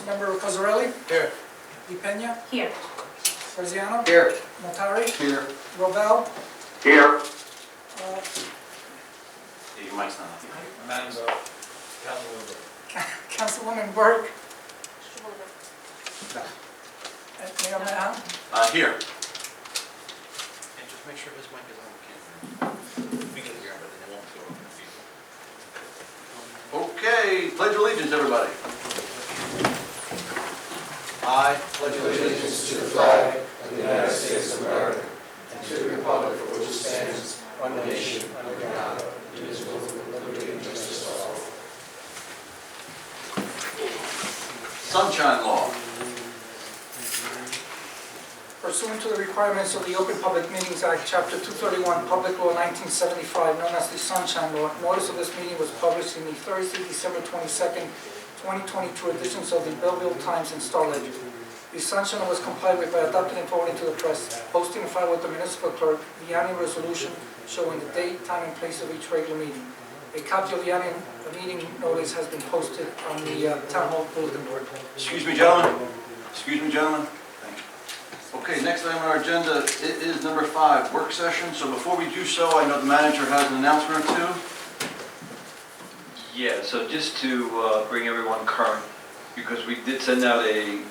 Member Cosarelli? Here. Di Pena? Here. Graziano? Here. Notari? Here. Robel? Here. Your mic's not on. Manzo. Councilwoman Burke? And Mayor Mahan? Here. And just make sure his mic is on. We can hear him, but then it won't go over the people. Okay, pledge allegiance, everybody. I pledge allegiance to the flag of the United States of America and to the republic for which it stands, one nation, under God, indivisible, with liberty and justice for all. Sunshine Law. Pursuant to the requirements of the Open Public Meetings Act, Chapter 231, Public Law 1975, known as the Sunshine Law, notice of this meeting was published in the Thursday, December 22nd, 2022 editions of the Belleville Times and Star Ledger. The Sunshine Law was complied with by adopting and forwarding to the press, posting and filing with the municipal clerk the annual resolution showing the date, time, and place of each regular meeting. A copy of the annual meeting notice has been posted on the Town Hall bulletin board. Excuse me, gentlemen. Excuse me, gentlemen. Thank you. Okay, next item on our agenda, it is number 5, work session. So before we do so, I know the manager has an announcement or two. Yeah, so just to bring everyone current, because we did send out an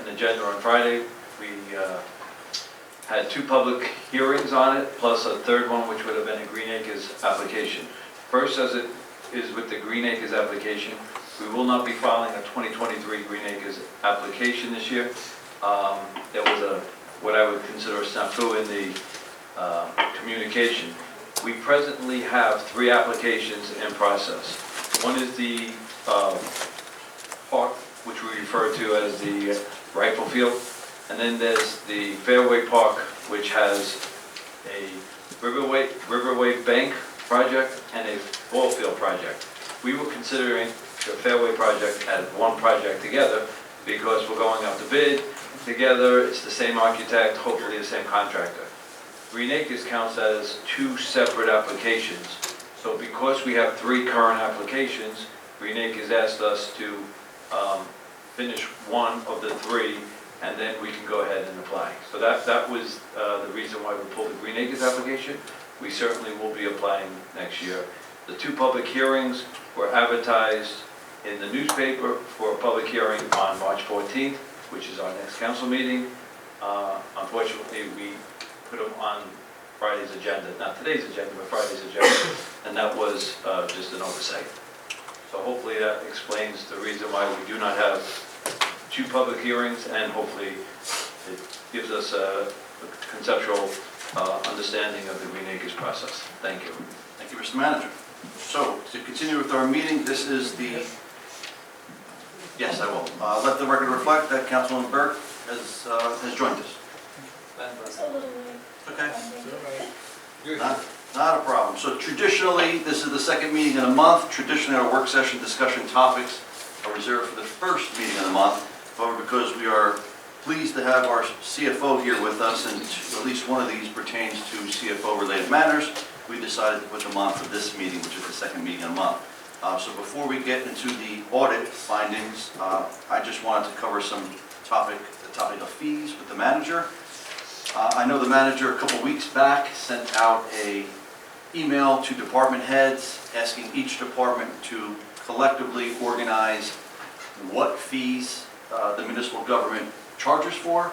agenda on Friday. We had 2 public hearings on it, plus a third one, which would have been a Green Acres application. First, as it is with the Green Acres application, we will not be filing a 2023 Green Acres application this year. There was what I would consider a snafu in the communication. We presently have 3 applications in process. One is the park, which we refer to as the rifle field, and then there's the Fairway Park, which has a Riverway Bank project and a ball field project. We were considering the Fairway project as one project together because we're going out to bid together. It's the same architect, hopefully the same contractor. Green Acres counts as 2 separate applications. So because we have 3 current applications, Green Acres asked us to finish one of the 3, and then we can go ahead and apply. So that was the reason why we pulled the Green Acres application. We certainly will be applying next year. The 2 public hearings were advertised in the newspaper for a public hearing on March 14th, which is our next council meeting. Unfortunately, we put them on Friday's agenda, not today's agenda, but Friday's agenda, and that was just an oversight. So hopefully that explains the reason why we do not have 2 public hearings, and hopefully it gives us a conceptual understanding of the Green Acres process. Thank you. Thank you, Mr. Manager. So, to continue with our meeting, this is the... Yes, I will. Let the record reflect that Councilwoman Burke has joined us. It's a little weird. Okay. Not a problem. So traditionally, this is the 2nd meeting in a month. Traditionally, our work session discussion topics are reserved for the 1st meeting of the month. However, because we are pleased to have our CFO here with us, and at least one of these pertains to CFO-related matters, we decided to put them on for this meeting, which is the 2nd meeting of the month. So before we get into the audit findings, I just wanted to cover the topic of fees with the manager. I know the manager a couple weeks back sent out an email to department heads asking each department to collectively organize what fees the municipal government charges for,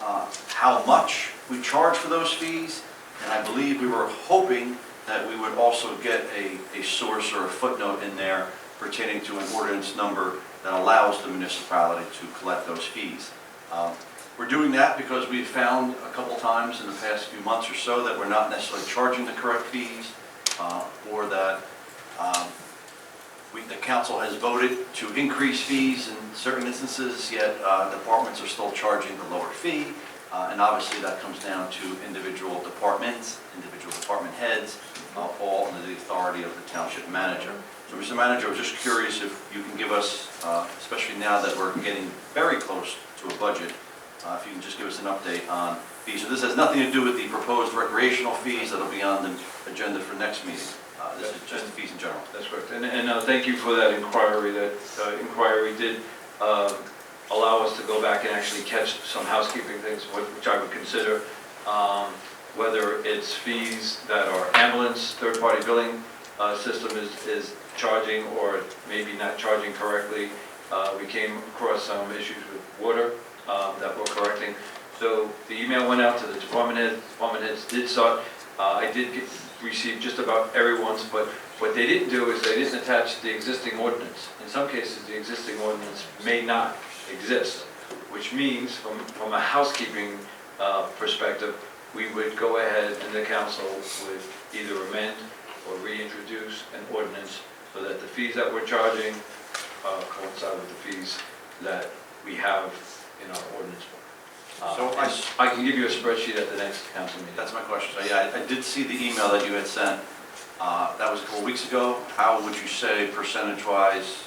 how much we charge for those fees, and I believe we were hoping that we would also get a source or a footnote in there pertaining to an ordinance number that allows the municipality to collect those fees. We're doing that because we've found a couple times in the past few months or so that we're not necessarily charging the correct fees, or that the council has voted to increase fees in certain instances, yet departments are still charging the lower fee. And obviously that comes down to individual departments, individual department heads, all under the authority of the township manager. So Mr. Manager, I was just curious if you can give us, especially now that we're getting very close to a budget, if you can just give us an update on fees. So this has nothing to do with the proposed recreational fees that will be on the agenda for next meeting. This is just the fees in general. That's correct. And thank you for that inquiry. That inquiry did allow us to go back and actually catch some housekeeping things, which I would consider, whether it's fees that our ambulance third-party billing system is charging or maybe not charging correctly. We came across some issues with water that we're correcting. So the email went out to the department heads. Department heads did sort. I did receive just about everyone's, but what they didn't do is they didn't attach the existing ordinance. In some cases, the existing ordinance may not exist, which means from a housekeeping perspective, we would go ahead and the council would either amend or reintroduce an ordinance so that the fees that we're charging coincide with the fees that we have in our ordinance book. So I can give you a spreadsheet at the next council meeting. That's my question. So yeah, I did see the email that you had sent. That was a couple weeks ago. How would you say percentage-wise,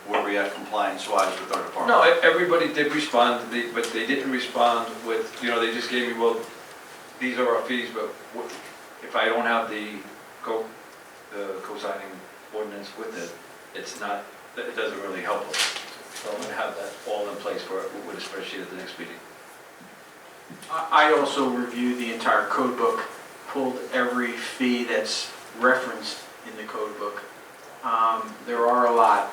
where we at compliance-wise with our department? No, everybody did respond, but they didn't respond with, they just gave me, well, these are our fees, but if I don't have the co-signing ordinance with it, it doesn't really help us. So I'm gonna have that all in place with a spreadsheet at the next meeting. I also reviewed the entire code book, pulled every fee that's referenced in the code book. There are a lot,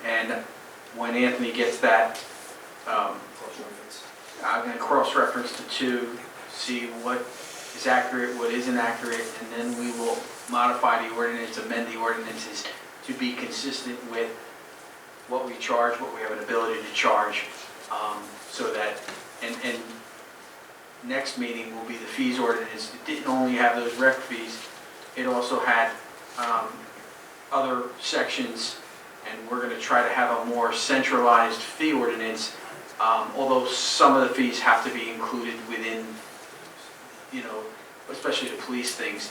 and when Anthony gets that, I'm going to cross-reference the two, see what is accurate, what isn't accurate, and then we will modify the ordinance, amend the ordinances to be consistent with what we charge, what we have an ability to charge, so that, and next meeting will be the fees ordinance. It didn't only have those rec fees, it also had other sections, and we're going to try to have a more centralized fee ordinance, although some of the fees have to be included within, especially the police things.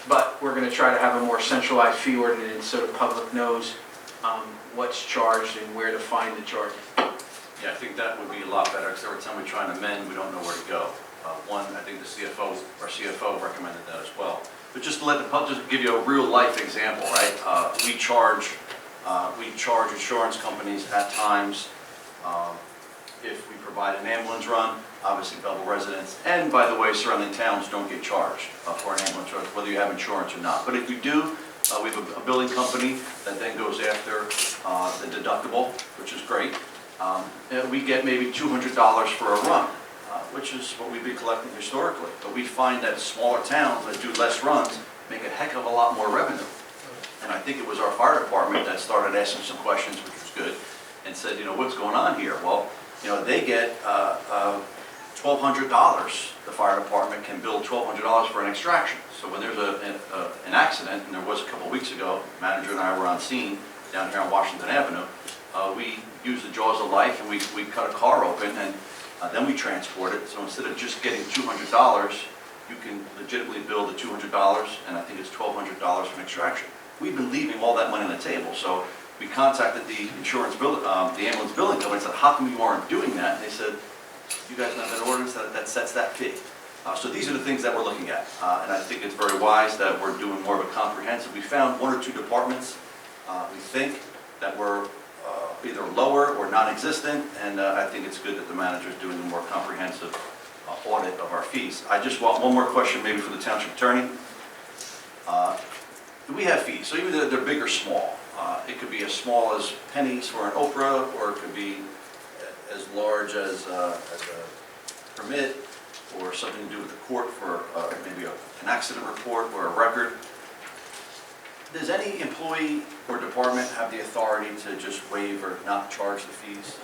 But we're going to try to have a more centralized fee ordinance so the public knows what's charged and where to find the charges. Yeah, I think that would be a lot better, because every time we try and amend, we don't know where to go. One, I think our CFO recommended that as well. But just to just give you a real life example, right? We charge insurance companies at times if we provide an ambulance run. Obviously, Belleville residents, and by the way, surrounding towns don't get charged for an ambulance run, whether you have insurance or not. But if you do, we have a billing company that then goes after the deductible, which is great. We get maybe $200 for a run, which is what we've been collecting historically. But we find that smaller towns that do less runs make a heck of a lot more revenue. And I think it was our fire department that started asking some questions, which was good, and said, what's going on here? Well, they get $1,200. The fire department can bill $1,200 for an extraction. So when there's an accident, and there was a couple weeks ago, manager and I were on scene down here on Washington Avenue, we use the jaws of life and we cut a car open and then we transport it. So instead of just getting $200, you can legitimately bill the $200, and I think it's $1,200 for an extraction. We've been leaving all that money on the table. So we contacted the the ambulance billing company and said, how come you aren't doing that? And they said, you guys have an ordinance that sets that fee. So these are the things that we're looking at. And I think it's very wise that we're doing more of a comprehensive. We found one or two departments, we think, that were either lower or non-existent, and I think it's good that the manager is doing a more comprehensive audit of our fees. I just want one more question maybe for the township attorney. Do we have fees? So even though they're big or small, it could be as small as pennies for an Oprah, or it could be as large as a permit, or something to do with the court for maybe an accident report or a record. Does any employee or department have the authority to just waive or not charge the fees?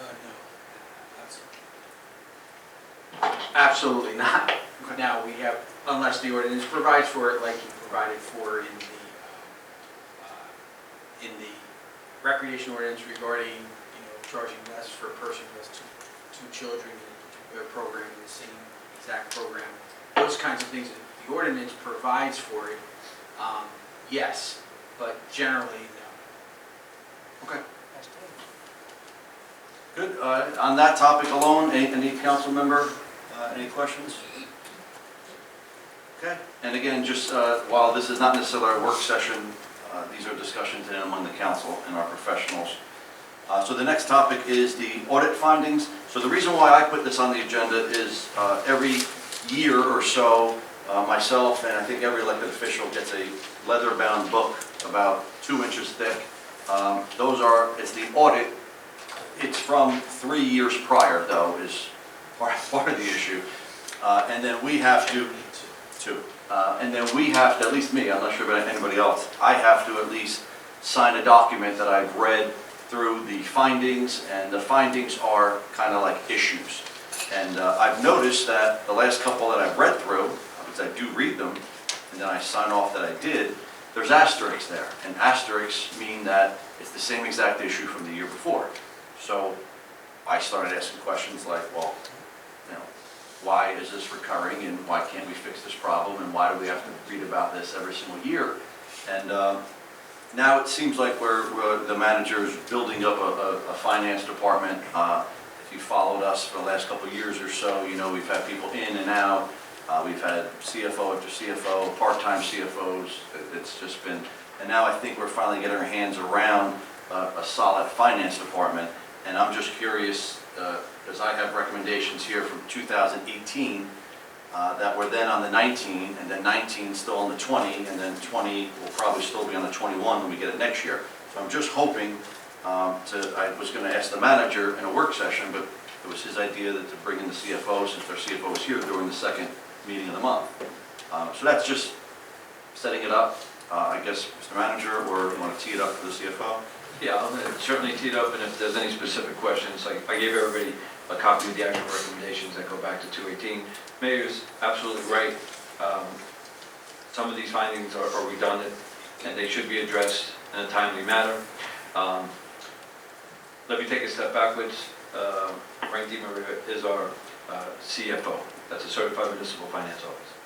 No. Absolutely not. Now, we have, unless the ordinance provides for it, like you provided for in the recreation ordinance regarding, charging less for a person who has two children in a particular program, in the same exact program. Those kinds of things, if the ordinance provides for it, yes. But generally, no. Okay. Good. On that topic alone, any council member, any questions? Okay. And again, just while this is not necessarily a work session, these are discussions among the council and our professionals. So the next topic is the audit findings. So the reason why I put this on the agenda is every year or so, myself and I think every elected official gets a leather-bound book about 2 inches thick. It's the audit. It's from 3 years prior, though, is part of the issue. And then we have to, at least me, I'm not sure about anybody else, I have to at least sign a document that I've read through the findings, and the findings are kind of like issues. And I've noticed that the last couple that I've read through, because I do read them, and then I sign off that I did, there's asterisks there. And asterisks mean that it's the same exact issue from the year before. So I started asking questions like, well, you know, why is this recurring, and why can't we fix this problem, and why do we have to read about this every single year? And now it seems like the manager is building up a finance department. If you followed us for the last couple of years or so, you know we've had people in and out. We've had CFO after CFO, part-time CFOs. It's just been, and now I think we're finally getting our hands around a solid finance department. And I'm just curious, because I have recommendations here from 2018 that were then on the 19, and then 19 still on the 20, and then 20 will probably still be on the 21 when we get it next year. So I'm just hoping I was going to ask the manager in a work session, but it was his idea to bring in the CFO, since their CFO is here during the second meeting of the month. So that's just setting it up. I guess, Mr. Manager, or you want to tee it up for the CFO? Yeah, I'll certainly tee it up, and if there's any specific questions, like I gave everybody a copy of the actual recommendations that go back to 2018. Mayor's absolutely right. Some of these findings are redundant, and they should be addressed in a timely manner. Let me take a step backwards. Frank Deemer is our CFO. That's a certified municipal finance officer.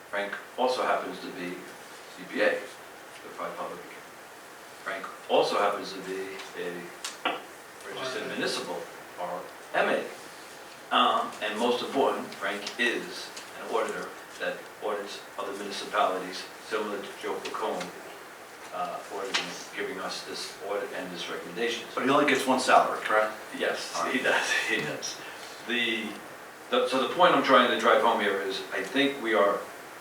Frank also happens to be CPA, certified public accountant. Frank also happens to be a registered municipal, or MA. And most important, Frank is an auditor that audits other municipalities, similar to Joe Falcone, auditing, giving us this audit and this recommendation. But he only gets one salary, correct? Yes, he does, he does. So the point I'm trying to drive home here is, I think we are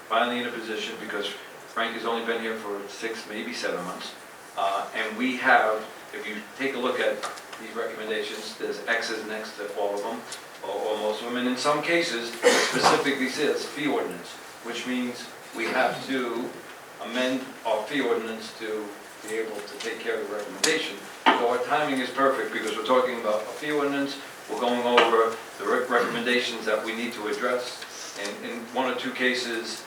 finally in a position, because Frank has only been here for 6, maybe 7 months, and we have, if you take a look at these recommendations, there's X's next to all of them, or most of them, and in some cases, it specifically says fee ordinance, which means we have to amend our fee ordinance to be able to take care of the recommendation. So our timing is perfect, because we're talking about a fee ordinance, we're going over the recommendations that we need to address. And in 1 or 2 cases,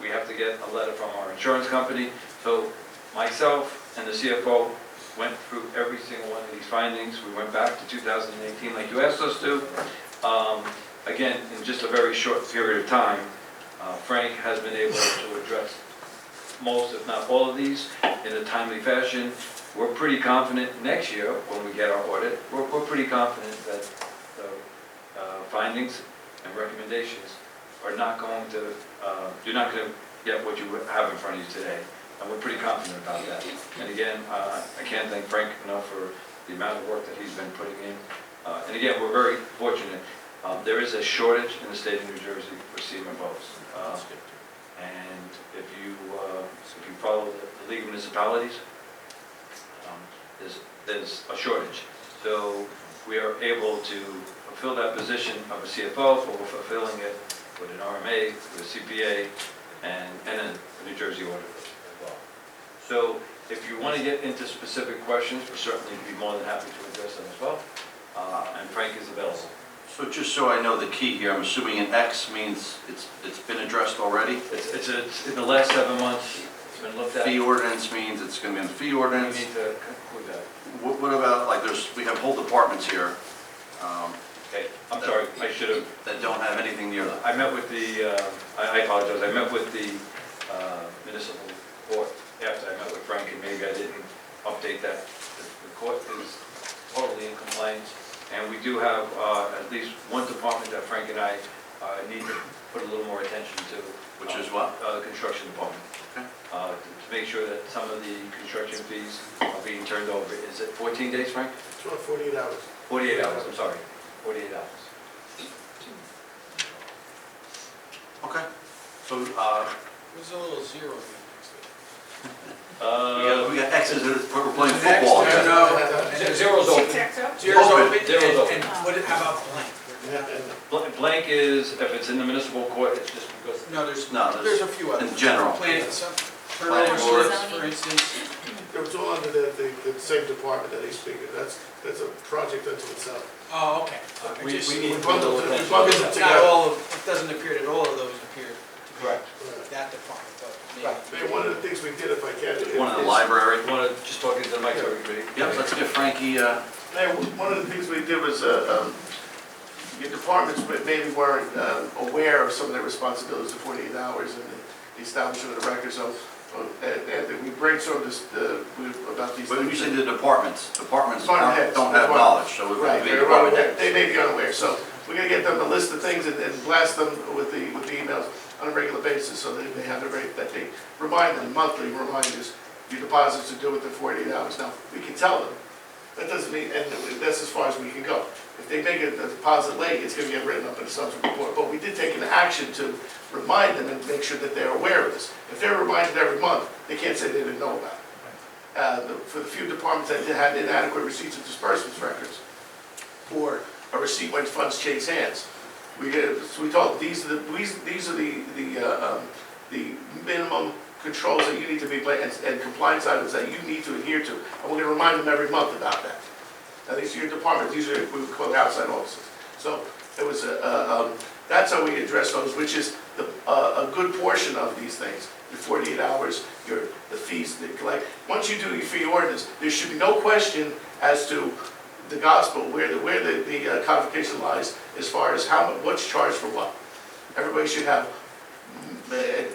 we have to get a letter from our insurance company. So myself and the CFO went through every single one of these findings. We went back to 2018 like you asked us to. Again, in just a very short period of time, Frank has been able to address most, if not all of these, in a timely fashion. We're pretty confident next year, when we get our audit, we're pretty confident that the findings and recommendations are not going to, you're not going to get what you have in front of you today. And we're pretty confident about that. And again, I can't thank Frank enough for the amount of work that he's been putting in. And again, we're very fortunate. There is a shortage in the state of New Jersey for CMFOs. And if you follow the League of Municipalities, there's a shortage. So we are able to fulfill that position of a CFO, but we're fulfilling it with an RMA, with a CPA, and a New Jersey auditor as well. So if you want to get into specific questions, we'll certainly be more than happy to address them as well. And Frank is available. So just so I know the key here, I'm assuming an X means it's been addressed already? It's in the last 7 months, it's been looked at. Fee ordinance means it's going to be in the fee We ordinance. need to conclude that. What about, like, we have whole departments here Okay, I'm sorry, I should have. that don't have anything near them. I met with the, I apologize, I met with the municipal court after I met with Frank, and maybe I didn't update that. The court is totally in compliance, and we do have at least one department that Frank and I need to put a little more attention to. Which is what? The construction department. Okay. to make sure that some of the construction fees are being turned over. Is it 14 days, Frank? It's about 48 hours. 48 hours, I'm sorry, 48 hours. Okay. So, There's a little zero. we got X's, we're playing football. Zero's open. Zero's Open. open, Zero's open. and what, how about blank? Blank is, if it's in the municipal court, it's just because, No, there's, No, there's a few others. in general. Plan, Planning turnover board. slips, for instance. It was all under the same department that he's speaking. That's a project unto itself. Oh, okay. We Just- need to bundle bundle it. it. We bundled it Not together. all, it doesn't appear that all of those appear to be correct. that department, but maybe. Man, one of the things we did, if I can. One in the is- library. You want to just talk into the mic so everybody? Yep, let's give Frankie, Man, one of the things we did was, your departments maybe weren't aware of some of their responsibilities of 48 hours and the establishment of the record, so, and we brainstormed this, about these when you things. say the departments Department heads. don't have knowledge, so it Right, would be they're department unaware. heads. They may be unaware, so we're gonna get them a list of things and blast them with the emails on a regular basis, so that they have the rate, that they remind them, monthly reminders, your deposits are due within 48 hours. Now, we can tell them, that doesn't mean, and that's as far as we can go. If they make a deposit late, it's gonna get written up in a subsequent report, but we did take an action to remind them and make sure that they're aware of this. If they're reminded every month, they can't say they didn't know about it. For the few departments that had inadequate receipts and disbursements records, or a receipt when funds change hands, so we told them, these are the minimum controls that you need to be, and compliance items that you need to adhere to, and we're gonna remind them every month about that. Now, these are your departments, these are, we would call the outside offices. So, it was, that's how we address those, which is a good portion of these things. Your 48 hours, the fees that you collect. Once you do your fee ordinance, there should be no question as to the gospel, where the codification lies, as far as what's charged for what. Everybody should have,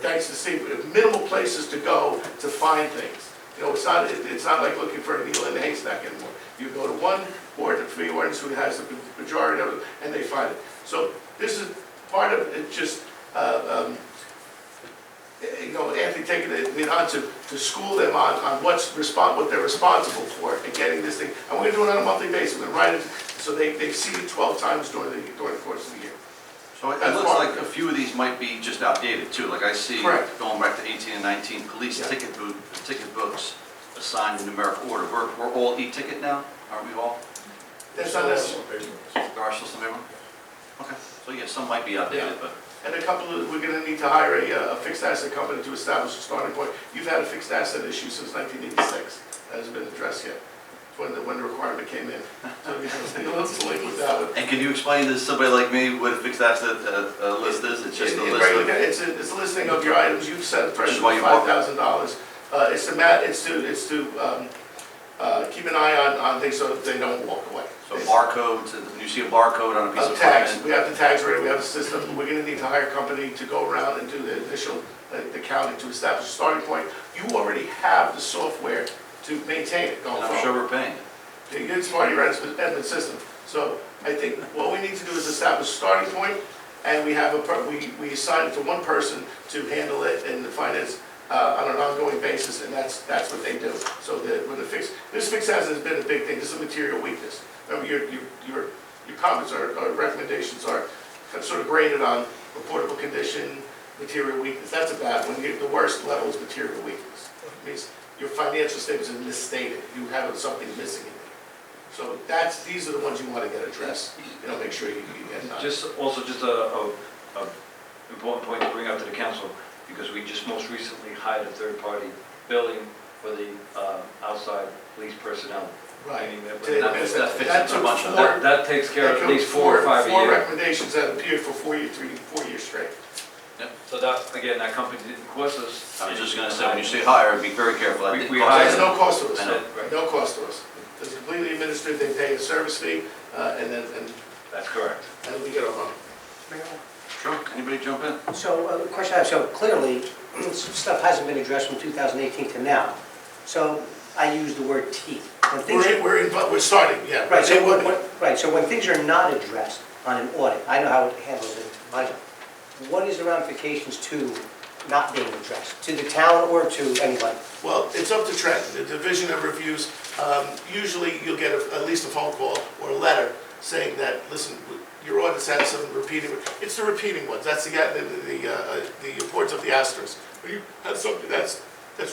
thanks to Steve, minimal places to go to find things. You know, it's not like looking for a needle in a haystack anymore. You go to one fee ordinance who has the majority of it, and they find it. So this is part of it, just, Anthony taking it on to school them on what they're responsible for and getting this thing. And we're gonna do it on a monthly basis. We're gonna write it, so they see it 12 times during the course of the year. So it looks like a few of these might be just outdated too, like I see, Correct. going back to 18 and 19, police Yeah. ticket books assigned in numeric order. We're all e-ticket now, aren't we all? That's not necessary. There are still some paper? Okay, so yeah, some might be outdated, but. And we're gonna need to hire a fixed asset company to establish a starting point. You've had a fixed asset issue since 1986. That hasn't been addressed yet, when the requirement came in. So let's link with that one. And can you explain to somebody like me what a fixed asset list is? It's just a In list regular, of... it's a listing of your items. You've set a Which is threshold why of you bought $5,000. It's to keep an eye on things so that they don't walk away. So barcodes, and when you see a barcode on a piece of Tags, equipment, we have the tags ready, we have the system. We're gonna need to hire a company to go around and do the initial, the counting to establish a starting point. You already have the software to maintain it going and I'm forward. sure we're paying. It's part of your admin system. So I think what we need to do is establish a starting point, and we we assign it to one person to handle it in the finance on an ongoing basis, and that's what they do. So that when this fixed asset has been a big thing. This is a material weakness. Remember, your comments or recommendations are sort of graded on reportable condition, material weakness. That's a bad one. The worst level is material weakness. It means your financial statements are misstated. You have something missing in it. So these are the ones you want to get addressed. Make sure you get it done. Just a important point to bring up to the council, because we just most recently hired a third-party billing for the outside police personnel. Right. Meaning that That fits That into a took bunch of four- them. That takes care of at least 4 or 5 a Four year. recommendations that appeared for 4 years straight. So that, again, that company didn't cost us. I was just gonna say, when you say hire, be very careful. That We- didn't we cost hired- There's us. no cost to us. I know. Right. No cost to us. It's completely administered. They pay a service fee, and That's correct. we get our money. Sure, anybody jump in? So, the question I have, so clearly, some stuff hasn't been addressed from 2018 to now. So, I use the word teeth. When things are- We're starting, yeah. Right, so They would be. right, so when things are not addressed on an audit, I know how it handles it in my job. What is the ramifications to not being addressed? To the town or to anybody? Well, it's up to Trent, the Division of Reviews. Usually you'll get at least a phone call or a letter saying that, listen, your audit's had some repeating, it's the repeating ones, that's the importance of the asterisk. When you have something that's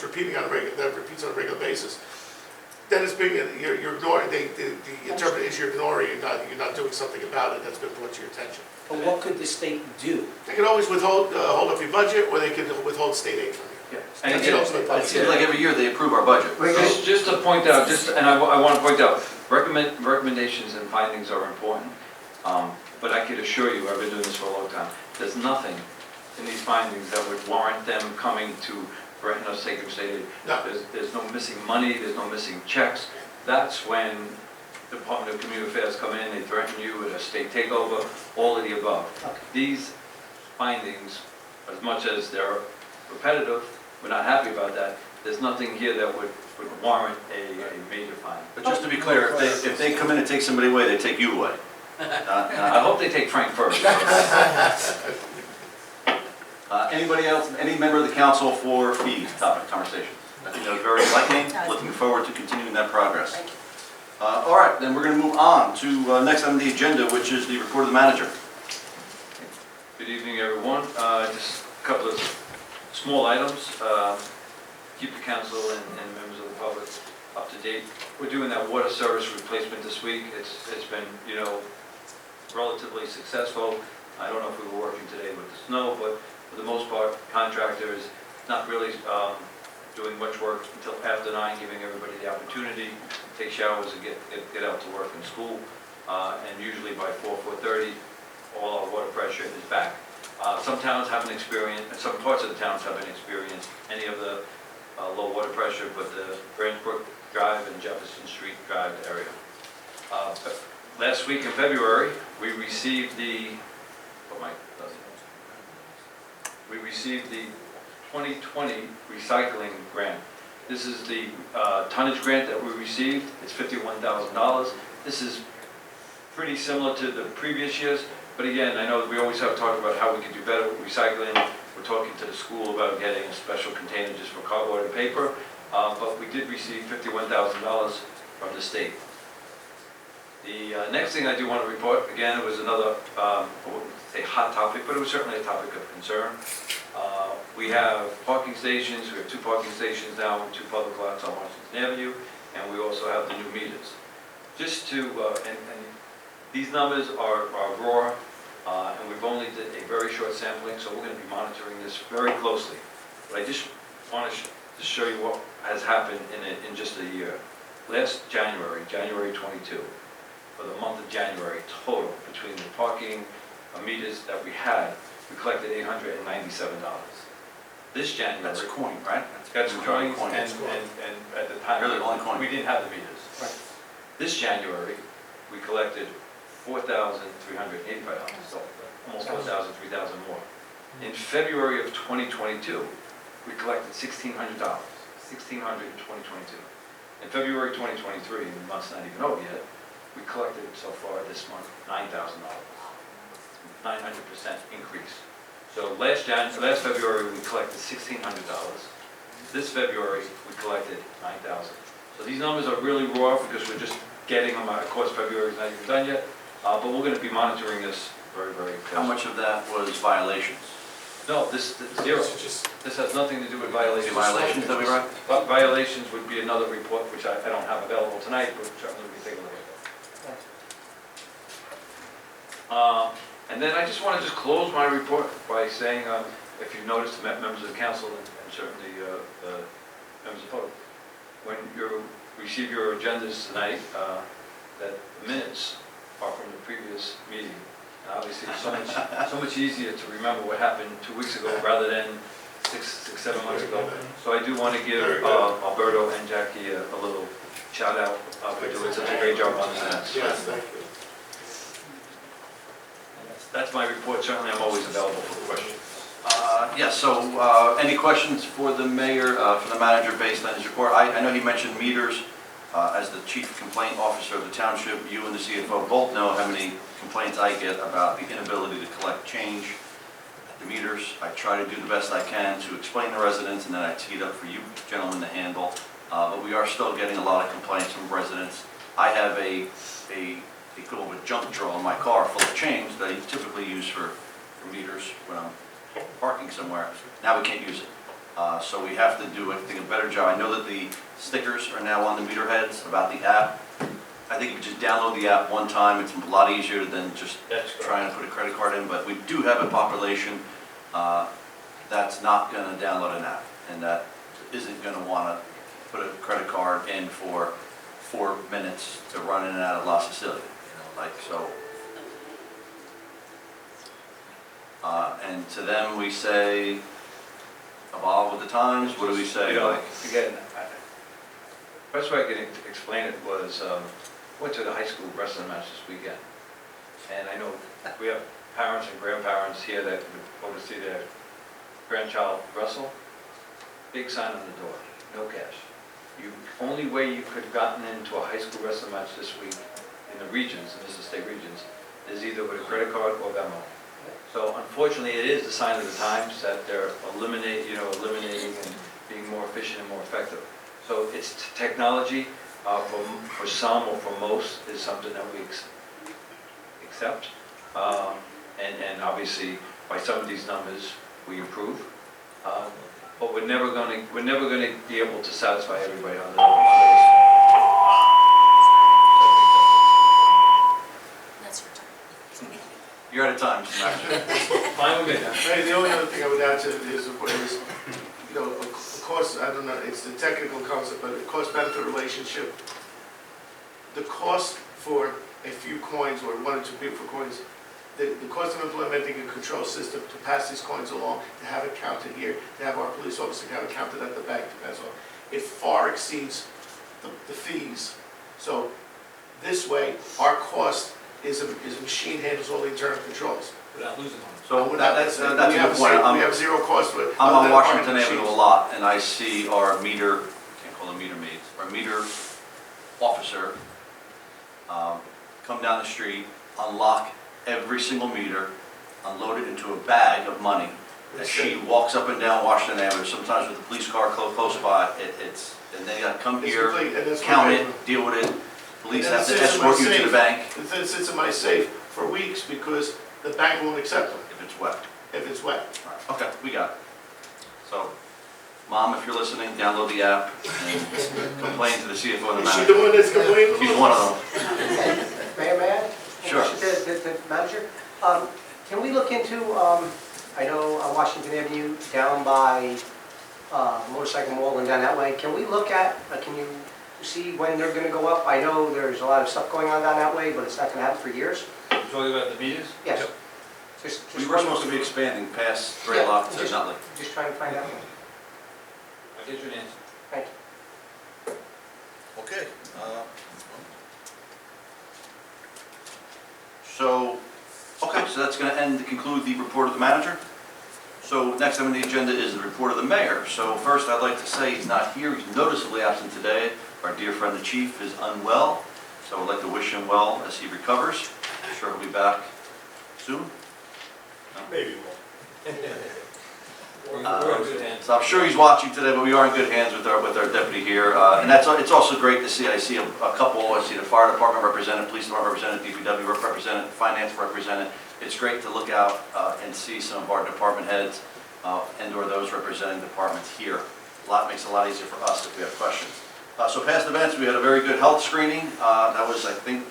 repeating on a regular, that repeats on a regular basis, then it's being, you're ignoring, the interpretation is you're ignoring, you're not doing something about it that's been brought to your attention. But what could the state do? They can always hold up your budget, or they can withhold state aid from you. And That's again, also the It budget. seems like every year they approve our budget. just to point out, and I want to point out, recommendations and findings are important, but I could assure you, I've been doing this for a long time, there's nothing in these findings that would warrant them coming to threaten us, taking state aid. No. There's no missing money, there's no missing checks. That's when the Department of Community Affairs come in, they threaten you with a state takeover, all of the above. Okay. These findings, as much as they're repetitive, we're not happy about that, there's nothing here that would warrant a major fine. But just to be clear, if they come in and take somebody away, they take you away. I hope they take Frank first. Anybody else, any member of the council for fees topic conversation? I think that was very enlightening, looking forward to continuing that progress. All right, then we're going to move on to next on the agenda, which is the report of the manager. Good evening, everyone. Just a couple of small items. Keep the council and members of the public up to date. We're doing that water service replacement this week. It's been, relatively successful. I don't know if we were working today with the snow, but for the most part, contractors not really doing much work until after 9, giving everybody the opportunity to take showers and get out to work in school. And usually by 4:30, all our water pressure is back. Some towns haven't experienced, and some parts of the towns haven't experienced any of the low water pressure, but the Branchbrook Drive and Jefferson Street Drive area. Last week in February, we received the 2020 recycling grant. This is the tonnage grant that we received. It's $51,000. This is pretty similar to the previous years, but again, I know that we always have talked about how we can do better with recycling. We're talking to the school about getting a special container just for cardboard and paper, but we did receive $51,000 from the state. The next thing I do want to report, again, it was another, I wouldn't say hot topic, but it was certainly a topic of concern. We have parking stations. We have 2 parking stations now and 2 public lots on Washington Avenue, and we also have the new meters. Just to, and these numbers are raw, and we've only did a very short sampling, so we're going to be monitoring this very closely. But I just want to show you what has happened in just a year. Last January 22, for the month of January, total between the parking meters that we had, we collected $897. This January. That's a coin, right? That's coins, coin. and at the time, Really, only coin. we didn't have the meters. Right. This January, we collected $4,385, so almost 1,000, 3,000 more. In February of 2022, we collected $1,600, $1,600 in 2022. In February 2023, the month's not even over yet, we collected so far this month $9,000, 900% increase. So last February, we collected $1,600. This February, we collected $9,000. So these numbers are really raw because we're just getting them out. Of course, February is not even done yet, but we're going to be monitoring this very, very closely. How much of that was violations? No, this zero. This has nothing to do with violations. Violations that we write? But violations would be another report, which I don't have available tonight, but certainly we can take a look at that. And then I just want to close my report by saying, if you've noticed, members of the council and certainly members of the public, when you receive your agendas tonight, that the minutes are from the previous meeting. And obviously, it's so much easier to remember what happened 2 weeks ago rather than 7 months ago. So I do want to give Alberto and Jackie a little shout out for doing such a great job on the minutes. Yes, thank you. That's my report. Certainly, I'm always available for questions. Yes, so any questions for the mayor, for the manager based on his report? I know he mentioned meters. As the chief complaint officer of the township, you and the CFO both know how many complaints I get about the inability to collect change. the meters. I try to do the best I can to explain to residents, and then I tee it up for you gentlemen to handle. But we are still getting a lot of complaints from residents. I have a equivalent of a junk drawer in my car full of change that I typically use for meters when I'm parking somewhere. Now we can't use it. So we have to do, I think, a better job. I know that the stickers are now on the meter heads about the app. I think if you just download the app one time, it's a lot easier than just trying to put a credit card in. But we do have a population that's not going to download an app and that isn't going to want to put a credit card in for 4 minutes to run in and out of La Sicilia, like so. And to them we say, evolve with the times. What do we say? You know, Like, again, best way I could explain it was, went to the high school wrestling match this weekend. And I know we have parents and grandparents here that would go to see their grandchild wrestle. Big sign on the door, no cash. Only way you could have gotten into a high school wrestling match this week in the regions, in the state regions, is either with a credit card or Venmo. So unfortunately, it is the sign of the times that they're eliminating and being more efficient and more effective. So it's technology for some or for most is something that we accept. And obviously, by some of these numbers, we improve. But we're never going to be able to satisfy everybody on those. That's your turn. you're out of time, Mr. Manager. Fine with me. Hey, the only other thing I would add to it is, you know, of course, I don't know, it's the technical concept, but the cost-benefit relationship. The cost for a few coins or 1 or 2 people for coins, the cost of implementing a control system to pass these coins along, to have it counted here, to have our police officer have it counted at the bank to pass on, it far exceeds the fees. So this way, our cost is a machine handles all the internal controls. Without losing money. So that's a We have good point. we have zero cost with. I'm other on than Washington running Avenue a machines. lot, and I see our meter, can't call them meter maids, our meter officer come down the street, unlock every single meter, unload it into a bag of money. As she walks up and down Washington Avenue, sometimes with the police car close by, and they gotta come It's here, complete, and that's what count they it, do. deal with it. Police And have to it sits in my escort you to safe. the bank It sits in my safe for weeks because the bank won't accept them if it's wet. if it's wet. Okay, we got it. So, Mom, if you're listening, download the app and complain to the CFO and the Is she manager. the one that's complaining? She's one of them. May I? Sure. The manager, can we look into, I know on Washington Avenue, down by Motorcycle Mall and down that way, can we look at, can you see when they're gonna go up? I know there's a lot of stuff going on down that way, but it's not gonna happen for years. You're talking about the meters? Yes. We were supposed to be expanding past Greylock to Nutley. Just trying to find out. I'll get you an answer. Thank you. Okay. So that's going to conclude the report of the manager. So next item on the agenda is the report of the mayor. So first, I'd like to say he's not here. He's noticeably absent today. Our dear friend, the chief, is unwell. So I'd like to wish him well as he recovers. I'm sure he'll be back soon. Maybe we'll. We're in good hands. So I'm sure he's watching today, but we are in good hands with our deputy here. And it's also great to see, I see a couple, I see the fire department represented, police department represented, DPW represented, finance represented. It's great to look out and see some of our department heads and/or those representing departments here. Makes it a lot easier for us if we have questions. So past events, we had a very good health screening. That was, I think,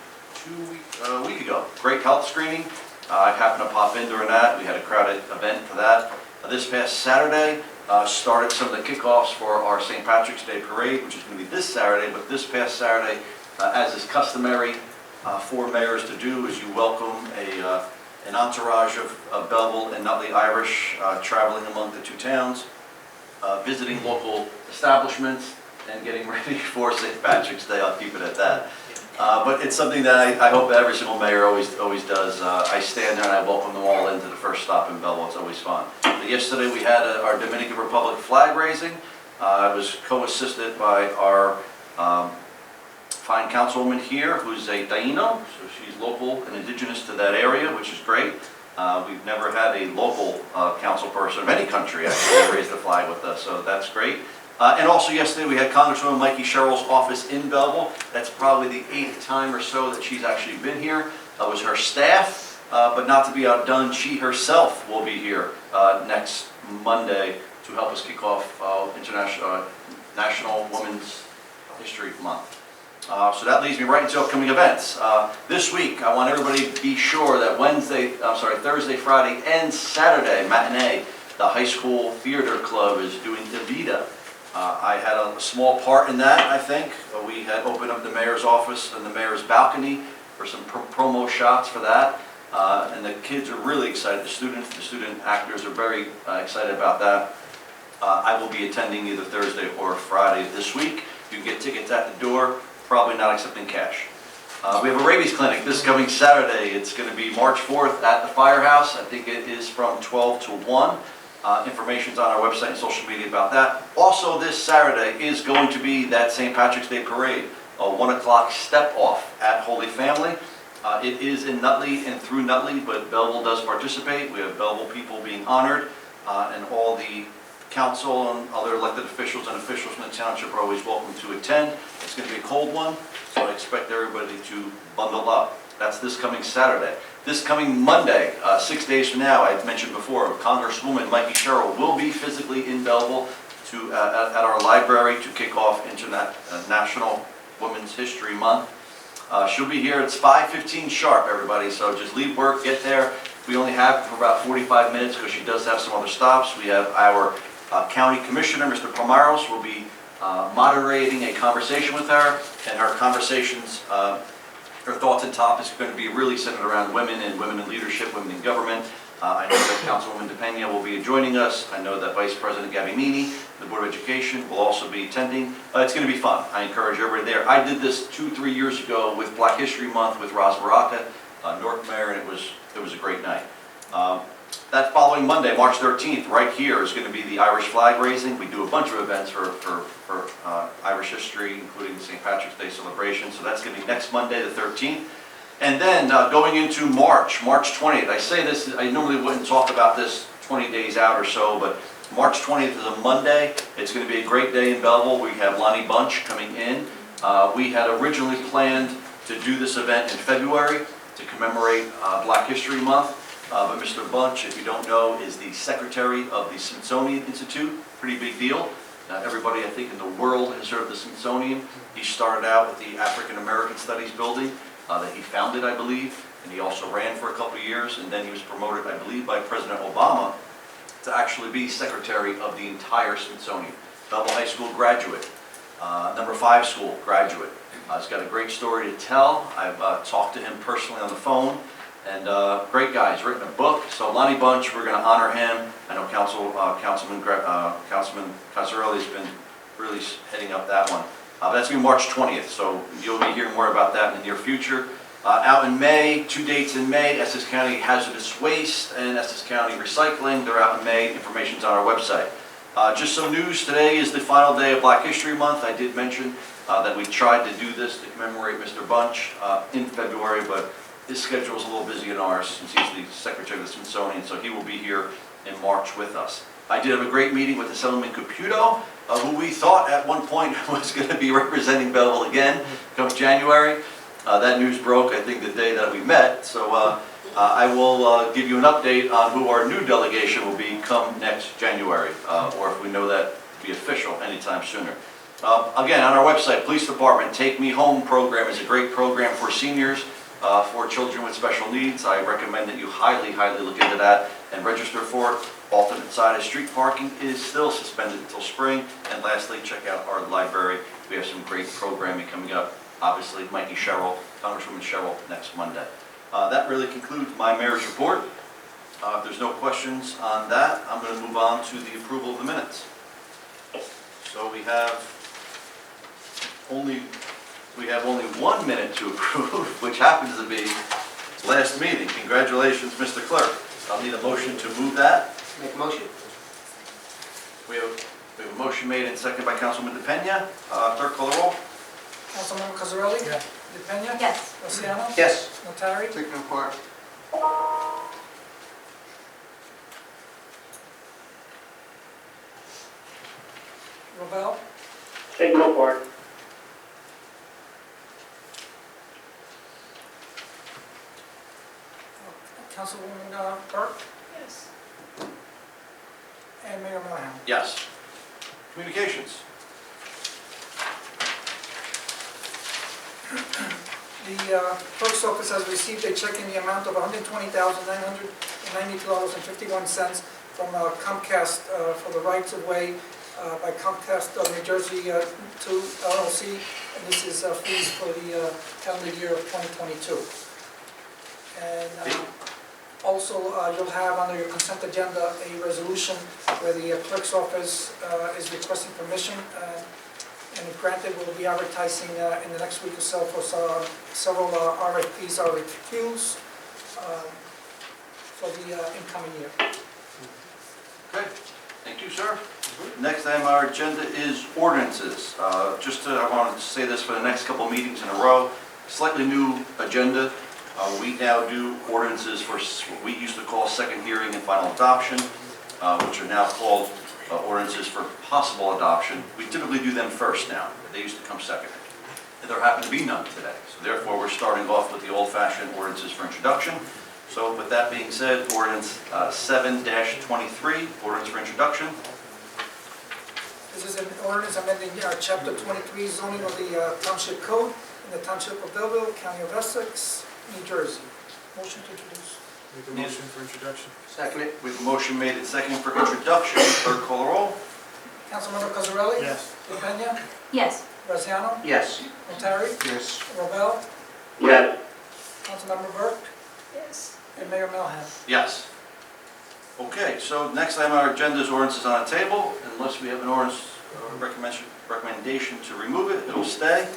a week ago. Great health screening. I happened to pop in during that. We had a crowded event for that. This past Saturday, started some of the kickoffs for our St. Patrick's Day Parade, which is going to be this Saturday, but this past Saturday, as is customary for mayors to do, is you welcome an entourage of Belleville and Nutley Irish traveling among the two towns, visiting local establishments, and getting ready for St. Patrick's Day. I'll keep it at that. But it's something that I hope every single mayor always does. I stand there and I welcome them all into the first stop in Belleville. It's always fun. Yesterday we had our Dominican Republic flag raising. I was co-assisted by our fine councilwoman here, who's a Taino, so she's local and indigenous to that area, which is great. We've never had a local council person of any country actually raise the flag with us, so that's great. And also yesterday, we had Congresswoman Mikey Sherrill's office in Belleville. That's probably the 8th time or so that she's actually been here. It was her staff, but not to be outdone, she herself will be here next Monday to help us kick off National Women's History Month. So that leads me right into upcoming events. This week, I want everybody to be sure that Thursday, Friday, and Saturday matinee, the high school theater club is doing Evita. I had a small part in that, I think. We had opened up the mayor's office and the mayor's balcony for some promo shots for that. And the kids are really excited. The student actors are very excited about that. I will be attending either Thursday or Friday this week. You can get tickets at the door, probably not accepting cash. We have a rabies clinic this coming Saturday. It's going to be March 4th at the firehouse. I think it is from 12 to 1. Information's on our website and social media about that. Also this Saturday is going to be that St. Patrick's Day Parade, a 1 o'clock step off at Holy Family. It is in Nutley and through Nutley, but Belleville does participate. We have Belleville people being honored, and all the council and other elected officials and officials from the township are always welcome to attend. It's going to be a cold one, so I expect everybody to bundle up. That's this coming Saturday. This coming Monday, 6 days from now, I mentioned before, Congresswoman Mikey Sherrill will be physically in Belleville at our library to kick off National Women's History Month. She'll be here. It's 5:15 sharp, everybody, so just leave work, get there. We only have her for about 45 minutes because she does have some other stops. We have our County Commissioner, Mr. Pomaros, will be moderating a conversation with her, and her conversations, her thoughts and topics are going to be really centered around women and women in leadership, women in government. I know that Councilwoman DePena will be joining us. I know that Vice President Gabby Meany, the Board of Education, will also be attending. It's going to be fun. I encourage everybody there. I did this 2-3 years ago with Black History Month with Roz Baraka, North Mayor, and it was a great night. That following Monday, March 13th, right here is going to be the Irish flag raising. We do a bunch of events for Irish history, including the St. Patrick's Day celebration. So that's going to be next Monday, the 13th. And then going into March 20th. I say this, I normally wouldn't talk about this 20 days out or so, but March 20th is a Monday. It's going to be a great day in Belleville. We have Lonnie Bunch coming in. We had originally planned to do this event in February to commemorate Black History Month. But Mr. Bunch, if you don't know, is the secretary of the Smithsonian Institute. Pretty big deal. Everybody, I think, in the world has heard of the Smithsonian. He started out with the African American Studies building that he founded, I believe, and he also ran for a couple of years, and then he was promoted, I believe, by President Obama to actually be secretary of the entire Smithsonian. Belleville High School graduate, number 5 school graduate. He's got a great story to tell. I've talked to him personally on the phone, and great guy. He's written a book. So Lonnie Bunch, we're going to honor him. I know Councilman Cosarelli's been really heading up that one. That's going to be March 20th, so you'll be hearing more about that in the near future. Out in May, 2 dates in May, Essex County Hazardous Waste and Essex County Recycling. They're out in May. Information's on our website. Just some news. Today is the final day of Black History Month. I did mention that we tried to do this to commemorate Mr. Bunch in February, but his schedule is a little busy in ours since he's the secretary of the Smithsonian, so he will be here in March with us. I did have a great meeting with Assemblyman Caputo, who we thought at one point was going to be representing Belleville again come January. That news broke, I think, the day that we met, so I will give you an update on who our new delegation will be come next January, or if we know that to be official anytime sooner. Again, on our website, Police Department Take Me Home program is a great program for seniors, for children with special needs. I recommend that you highly, highly look into that and register for it. Alternate side of street parking is still suspended until spring. And lastly, check out our library. We have some great programming coming up. Obviously, Mikey Sherrill, Congresswoman Sherrill, next Monday. That really concludes my mayor's report. If there's no questions on that, I'm going to move on to the approval of the minutes. So we have only 1 minute to approve, which happens to be last meeting. Congratulations, Mr. Clerk. I'll need a motion to move that. Make a motion? We have a motion made and seconded by Councilman DePena. Clerk, call the roll. Councilmember Cosarelli? Yes. DePena? Yes. Luciano? Yes. Notari? Take no part. Robel? Take no part. Councilwoman Burke? Yes. And Mayor Melham? Yes. Communications. The clerk's office has received a check in the amount of $120,992.51 from Comcast for the rights of way by Comcast of New Jersey 2 LLC, and this is fees for the calendar year of 2022. And also, you'll have under your consent agenda a resolution where the clerk's office is requesting permission, and if granted, we'll be advertising in the next week or so for several RFPs, RFQs for the incoming year. Okay, thank you, sir. Next item on our agenda is ordinances. I wanted to say this for the next couple meetings in a row, slightly new agenda. We now do ordinances for what we used to call second hearing and final adoption, which are now called ordinances for possible adoption. We typically do them first now. They used to come second. And there happen to be none today. So therefore, we're starting off with the old-fashioned ordinances for introduction. So with that being said, ordinance 7-23, ordinance for introduction. This is an ordinance amending Chapter 23 zoning of the Township Code in the Township of Belleville, County of Essex, New Jersey. Motion to introduce. Make a motion for introduction. Second it. We have a motion made and second for introduction. Clerk call the roll. Councilmember Cosarelli? Yes. DePena? Yes. Graziano? Yes. Notari? Yes. Robel? Yes. Councilmember Burke? Yes. And Mayor Melham? Yes. Okay, so next item on our agenda is ordinances on the table. Unless we have an ordinance recommendation to remove it, it'll stay.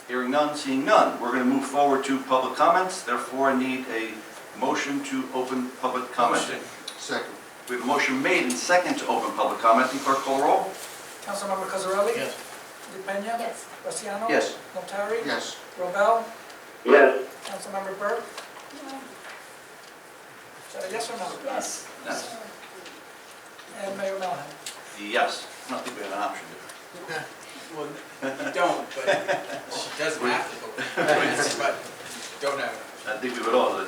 Hearing none, seeing none. We're going to move forward to public comments. Therefore, I need a motion to open public commenting. Second. We have a motion made and second to open public commenting. Clerk call the roll. Councilmember Cosarelli? Yes. DePena? Yes. Graziano? Yes. Notari? Yes. Robel? Yes. Councilmember Burke? No. Is that a yes or no? Yes. Yes. And Mayor Melham? Yes. I don't think we have an option. Well, you don't, but she doesn't have to, but don't have it. I think we would all.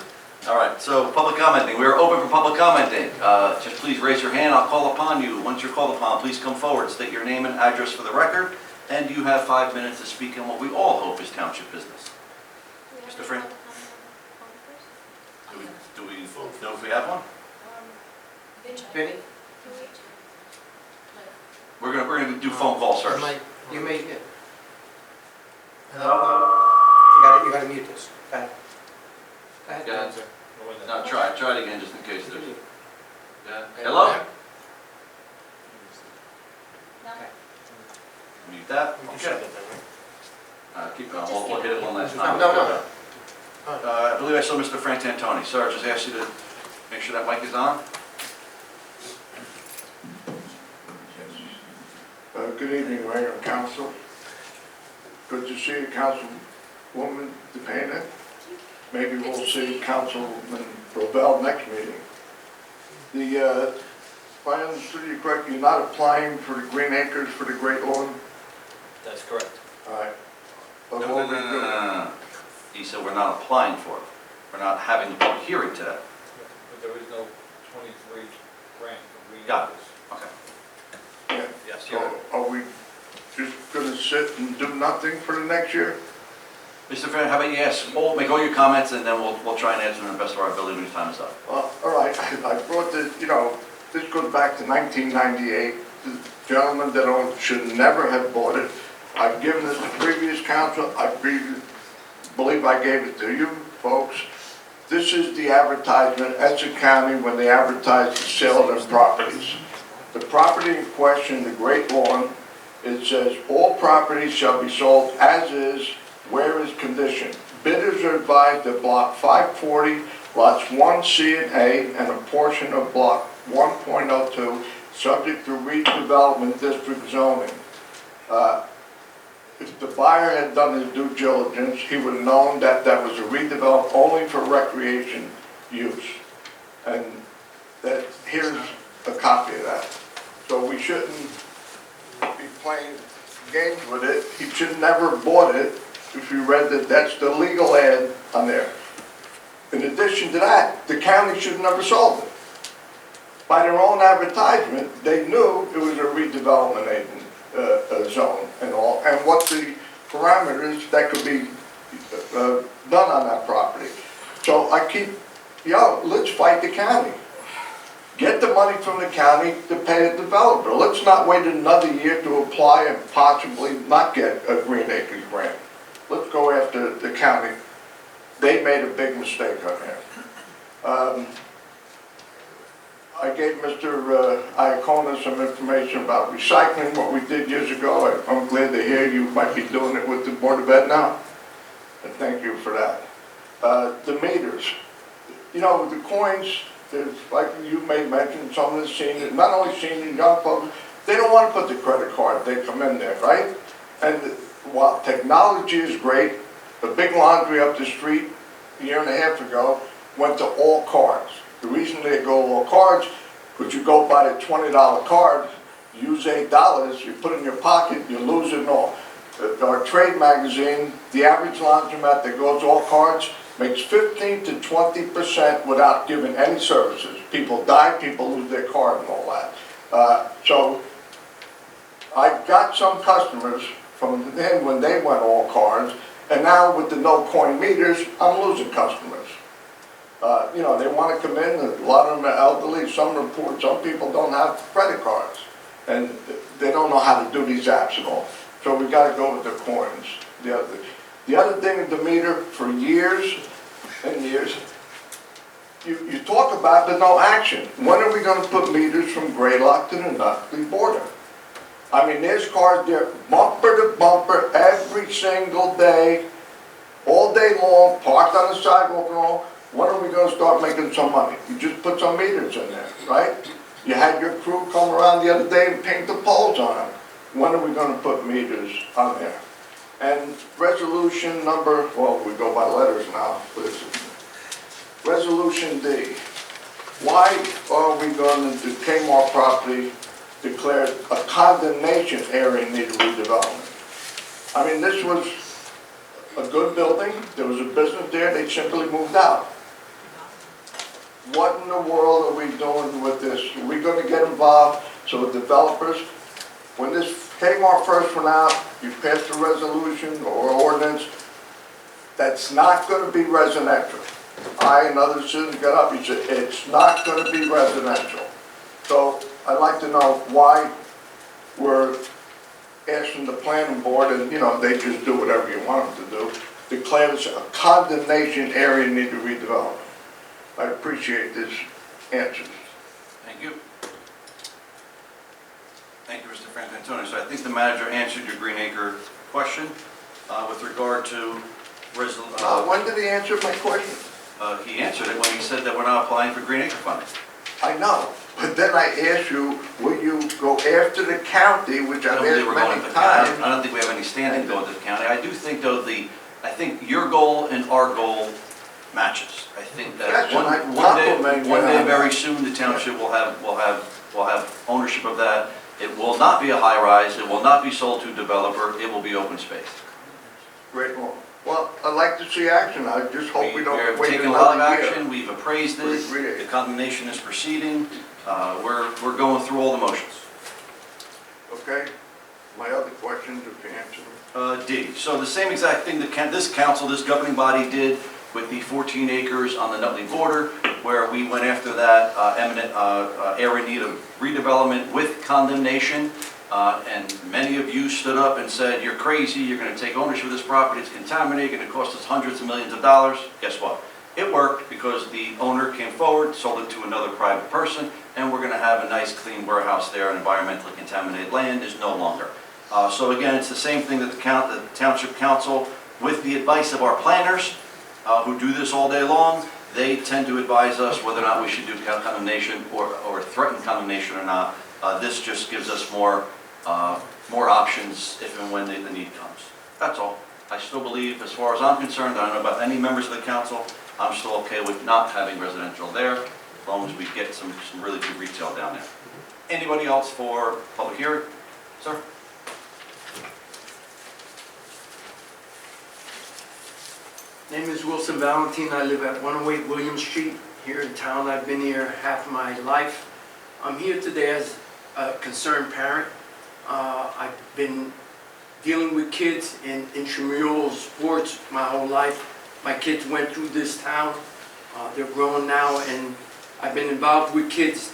All right, so public commenting. We are open for public commenting. Just please raise your hand. I'll call upon you. Once you're called upon, please come forward. State your name and address for the record. And you have 5 minutes to speak on what we all hope is township business. Mr. Frank? Do we know if we have one? Vinny? We're gonna do phone calls first. You may, yeah. Hello? You gotta mute this. Go ahead. Go ahead. Go ahead, sir. No, try it again just in case there's. Yeah. Hello? Okay. Mute that. We can Okay. shut that down, right? Keep it on. We'll hit it one last time. No. I believe I saw Mr. Frank Antoni. Sir, I just asked you to make sure that mic is on. Good evening, Mayor and Council. Good to see you, Councilwoman DePena. Maybe we'll see Councilman Robel next meeting. If I understood you correctly, you're not applying for the Green Acres for the Great Lawn? That's correct. All right. But No. what we do- He said we're not applying for it. We're not having the public hearing today. But there is no 23 grant for green Got it. acres. Okay. Yeah. Yes, So are we just gonna sit and do nothing for the next year? Mr. Frank, how about you make all your comments and then we'll try and answer them to the best of our ability when time is up. Well, all right, I brought this, this goes back to 1998. The gentleman that should never have bought it. I've given this to previous council, believe I gave it to you folks. This is the advertisement, Essex County, when they advertise the sale of their properties. The property in question, the Great Lawn, it says, all properties shall be sold as is, where is condition. Bidders are advised that block 540, lots 1C and A, and a portion of block 1.02, subject to redevelopment district zoning. If the buyer had done his due diligence, he would have known that that was a redeveloped only for recreation use. And here's a copy of that. So we shouldn't be playing games with it. He should never have bought it. If you read that, that's the legal ad on there. In addition to that, the county should have never sold it. By their own advertisement, they knew it was a redevelopment zone and all, and what the parameters that could be done on that property. So I keep, let's fight the county. Get the money from the county to pay the developer. Let's not wait another year to apply and possibly not get a Green Acres grant. Let's go after the county. They made a big mistake on there. I gave Mr. Iacona some information about recycling, what we did years ago. I'm glad to hear you might be doing it with the Board of Ed now. And thank you for that. The meters. The coins, like you may mention, some of the seniors, not only seniors, young folks, they don't want to put the credit card. They come in there, right? And while technology is great, the big laundry up the street a year and a half ago went to all cards. The reason they go all cards, because you go buy a $20 card, use $8, you put it in your pocket, you lose it all. Our trade magazine, the average laundromat that goes all cards makes 15 to 20% without giving any services. People die, people lose their card and all that. So I got some customers from then when they went all cards, and now with the no coin meters, I'm losing customers. They want to come in, a lot of them are elderly, some are poor, some people don't have credit cards, and they don't know how to do these apps at all. So we got to go with the coins. The other thing with the meter, for years and years, you talk about but no action. When are we going to put meters from Greylock to the Nutley border? I mean, there's cars there bumper to bumper every single day, all day long, parked on the sidewalk and all. When are we going to start making some money? You just put some meters in there, right? You had your crew come around the other day and paint the poles on them. When are we going to put meters on there? And resolution number, well, we go by letters now. Resolution D. Why are we going to, the Kmart property declared a condemnation area in need of redevelopment? I mean, this was a good building. There was a business there. They simply moved out. What in the world are we doing with this? Are we going to get involved so developers, when this Kmart first went out, you passed a resolution or ordinance that's not going to be residential. I and other citizens got up and said, it's not going to be residential. So I'd like to know why we're asking the planning board, and they just do whatever you want them to do, declare this a condemnation area in need of redevelopment. I appreciate this answer. Thank you. Thank you, Mr. Franco-Antoni. So I think the manager answered your Green Acre question with regard to when did he answer my question? He answered it when he said that we're not applying for Green Acre funding. I know, but then I asked you, will you go after the county, which I've asked many times? I don't think we have any standing going to the county. I do think, though, I think your goal and our goal matches. I think that one day very soon the township will have ownership of that. It will not be a high-rise. It will not be sold to a developer. It will be open space. Great. Well, I'd like to see action. I just hope we don't wait We're taking a lot of action. We've appraised it. The condemnation is proceeding. We're going through all the motions. Okay. My other questions, if you answer them. D. So the same exact thing that this council, this governing body did with the 14 acres on the Nutley border, where we went after that eminent area in need of redevelopment with condemnation. And many of you stood up and said, you're crazy, you're going to take ownership of this property, it's contaminated, going to cost us hundreds of millions of dollars. Guess what? It worked because the owner came forward, sold it to another private person, and we're going to have a nice clean warehouse there, and environmentally contaminated land is no longer. So again, it's the same thing that the Township Council, with the advice of our planners, who do this all day long, they tend to advise us whether or not we should do condemnation or threaten condemnation or not. This just gives us more options if and when the need comes. That's all. I still believe, as far as I'm concerned, I don't know about any members of the council, I'm still okay with not having residential there, as long as we get some really good retail down there. Anybody else for public hearing? Sir? Name is Wilson Valentine. I live at 108 William Street here in town. I've been here half of my life. I'm here today as a concerned parent. I've been dealing with kids in intramural sports my whole life. My kids went through this town. They're grown now, and I've been involved with kids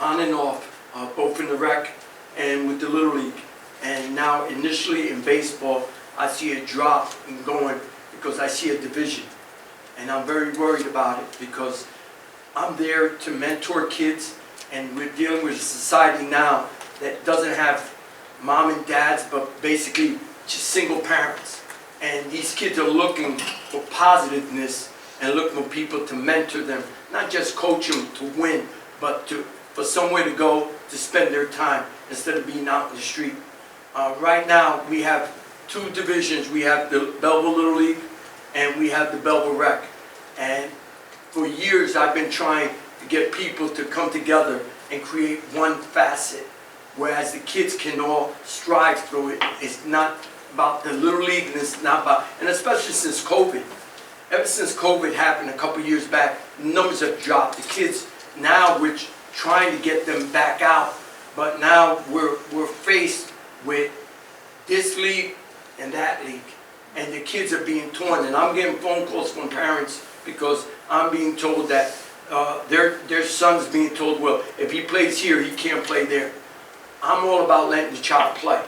on and off, both in the rec and with the Little League. And now initially in baseball, I see a drop in going because I see a division. And I'm very worried about it because I'm there to mentor kids, and we're dealing with a society now that doesn't have mom and dads, but basically just single parents. And these kids are looking for positiveness and looking for people to mentor them, not just coach them to win, but for somewhere to go to spend their time instead of being out in the street. Right now, we have two divisions. We have the Belleville Little League and we have the Belleville Rec. And for years, I've been trying to get people to come together and create one facet, whereas the kids can all strive through it. It's not about the Little League, and it's not about, and especially since COVID. Ever since COVID happened a couple years back, numbers have dropped. The kids, now we're trying to get them back out, but now we're faced with this league and that league, and the kids are being torn. And I'm getting phone calls from parents because I'm being told that their son's being told, well, if he plays here, he can't play there. I'm all about letting the child play.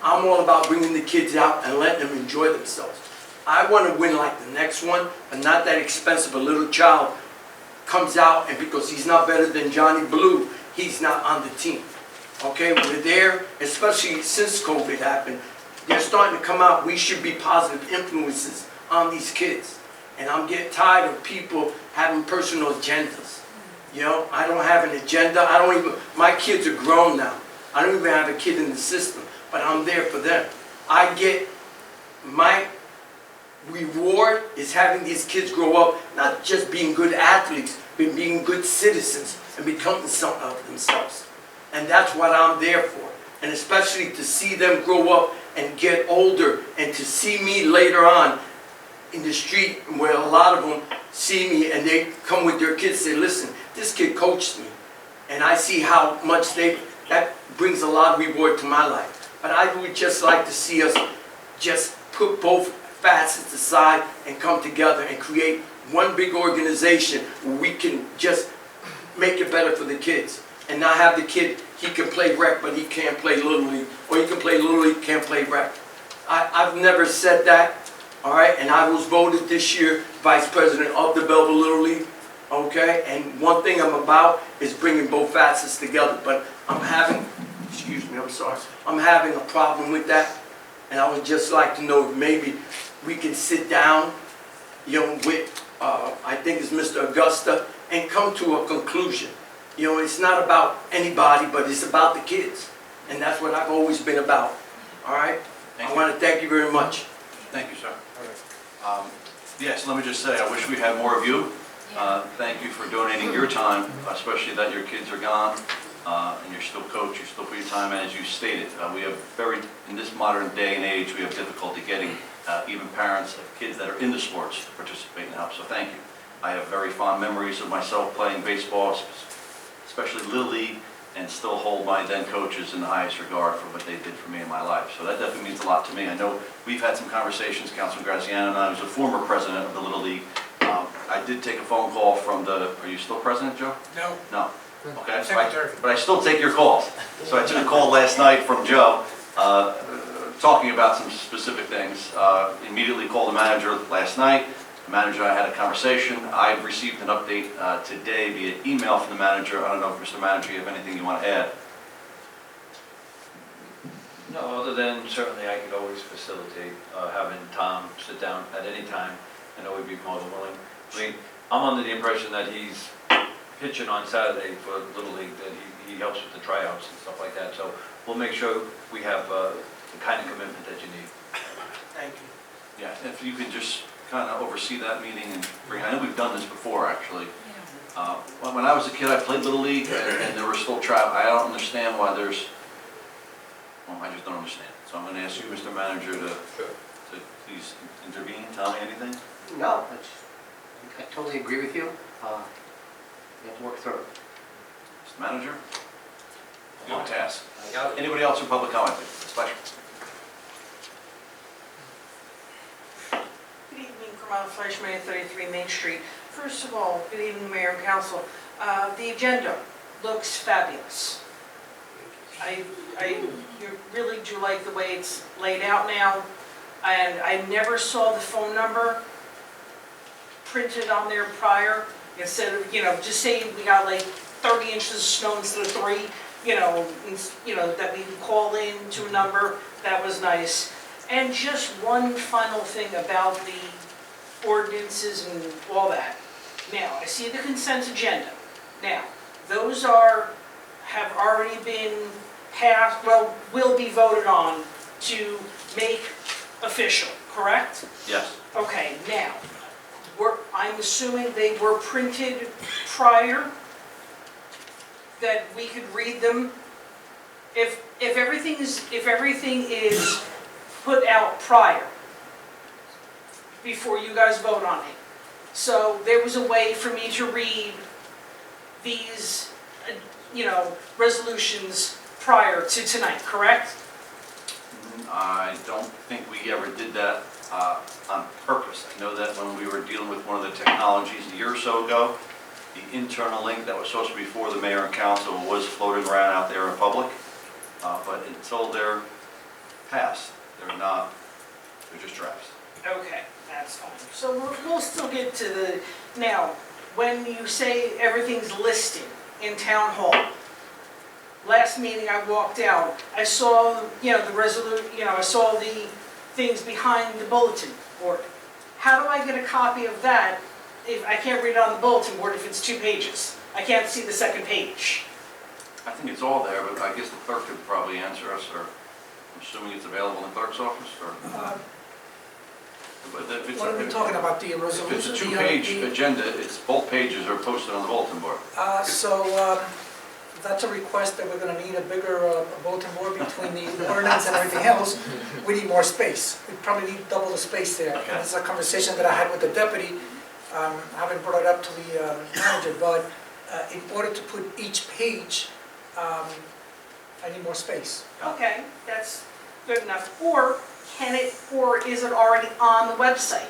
I'm all about bringing the kids out and letting them enjoy themselves. I want to win like the next one, but not that expensive. A little child comes out, and because he's not better than Johnny Blue, he's not on the team. Okay, we're there, especially since COVID happened. They're starting to come out. We should be positive influences on these kids. And I'm getting tired of people having personal agendas. You know, I don't have an agenda. My kids are grown now. I don't even have a kid in the system, but I'm there for them. My reward is having these kids grow up, not just being good athletes, but being good citizens and becoming something of themselves. And that's what I'm there for. And especially to see them grow up and get older, and to see me later on in the street where a lot of them see me and they come with their kids and say, listen, this kid coached me. And I see how much that brings a lot of reward to my life. But I would just like to see us just put both facets aside and come together and create one big organization where we can just make it better for the kids. And not have the kid, he can play rec, but he can't play Little League. Or he can play Little League, can't play rec. I've never said that, all right? And I was voted this year vice president of the Belleville Little League, okay? And one thing I'm about is bringing both facets together. But I'm having, excuse me, I'm sorry. I'm having a problem with that. And I would just like to know if maybe we can sit down, you know, with, I think it's Mr. Augusta, and come to a conclusion. You know, it's not about anybody, but it's about the kids. And that's what I've always been about. All right? I want to thank you very much. Thank you, sir. Yes, let me just say, I wish we had more of you. Thank you for donating your time, especially that your kids are gone, and you're still coach, you still put your time in, as you stated. We have in this modern day and age, we have difficulty getting even parents of kids that are in the sports to participate and help, so thank you. I have very fond memories of myself playing baseball, especially Little League, and still hold my then coaches in the highest regard for what they did for me in my life. So that definitely means a lot to me. I know we've had some conversations, Councilman Graziano and I, who's a former president of the Little League. I did take a phone call from are you still president, Joe? No. No. Okay, Secretary. but I still take your calls. So I took a call last night from Joe, talking about some specific things. Immediately called the manager last night. The manager and I had a conversation. I've received an update today via email from the manager. I don't know if Mr. Manager, you have anything you want to add? No, other than certainly I could always facilitate having Tom sit down at any time. I know he'd be more than willing. I mean, I'm under the impression that he's pitching on Saturday for Little League, that he helps with the tryouts and stuff like that. So we'll make sure we have the kind of commitment that you need. Thank you. Yeah, if you could just kind of oversee that meeting and bring, I know we've done this before, actually. When I was a kid, I played Little League, and there were still I don't understand why I just don't understand. So I'm going to ask you, Mr. Manager, to to please intervene, tell me anything? No, I totally agree with you. We have to work through it. Mr. Manager? You have a task. Anybody else for public comment? Please? Good evening, Carmel Fleischman, 33 Main Street. First of all, good evening, Mayor and Council. The agenda looks fabulous. I really do like the way it's laid out now, and I never saw the phone number printed on there prior, instead of, just saying we got like 30 inches of snow instead of 3, that we can call in to a number. That was nice. And just one final thing about the ordinances and all that. Now, I see the consent agenda. Now, those have already been passed, well, will be voted on to make official, correct? Yes. Okay, now, I'm assuming they were printed prior, that we could read them. If everything is put out prior, before you guys vote on it. So there was a way for me to read these, resolutions prior to tonight, correct? I don't think we ever did that on purpose. I know that when we were dealing with one of the technologies a year or so ago, the internal link that was supposed to be for the mayor and council was floating around out there in public, but until they're passed, they're just drafts. Okay, that's fine. So we'll still get to the, now, when you say everything's listed in town hall, last meeting I walked out, I saw, I saw the things behind the bulletin board. How do I get a copy of that if I can't read it on the bulletin board if it's 2 pages? I can't see the second page. I think it's all there, but I guess the clerk could probably answer us, or I'm assuming it's available in the clerk's office, or? But if it's What are we talking about, the If it's resolution? a 2-page agenda, it's both pages are posted on the bulletin board. That's a request that we're gonna need a bigger bulletin board between the ordinance and everything else. We need more space. We probably need double the space there. Okay. And this is a conversation that I had with the deputy. I haven't brought it up to the manager, but in order to put each page, I need more space. Okay, that's good enough. Or is it already on the website?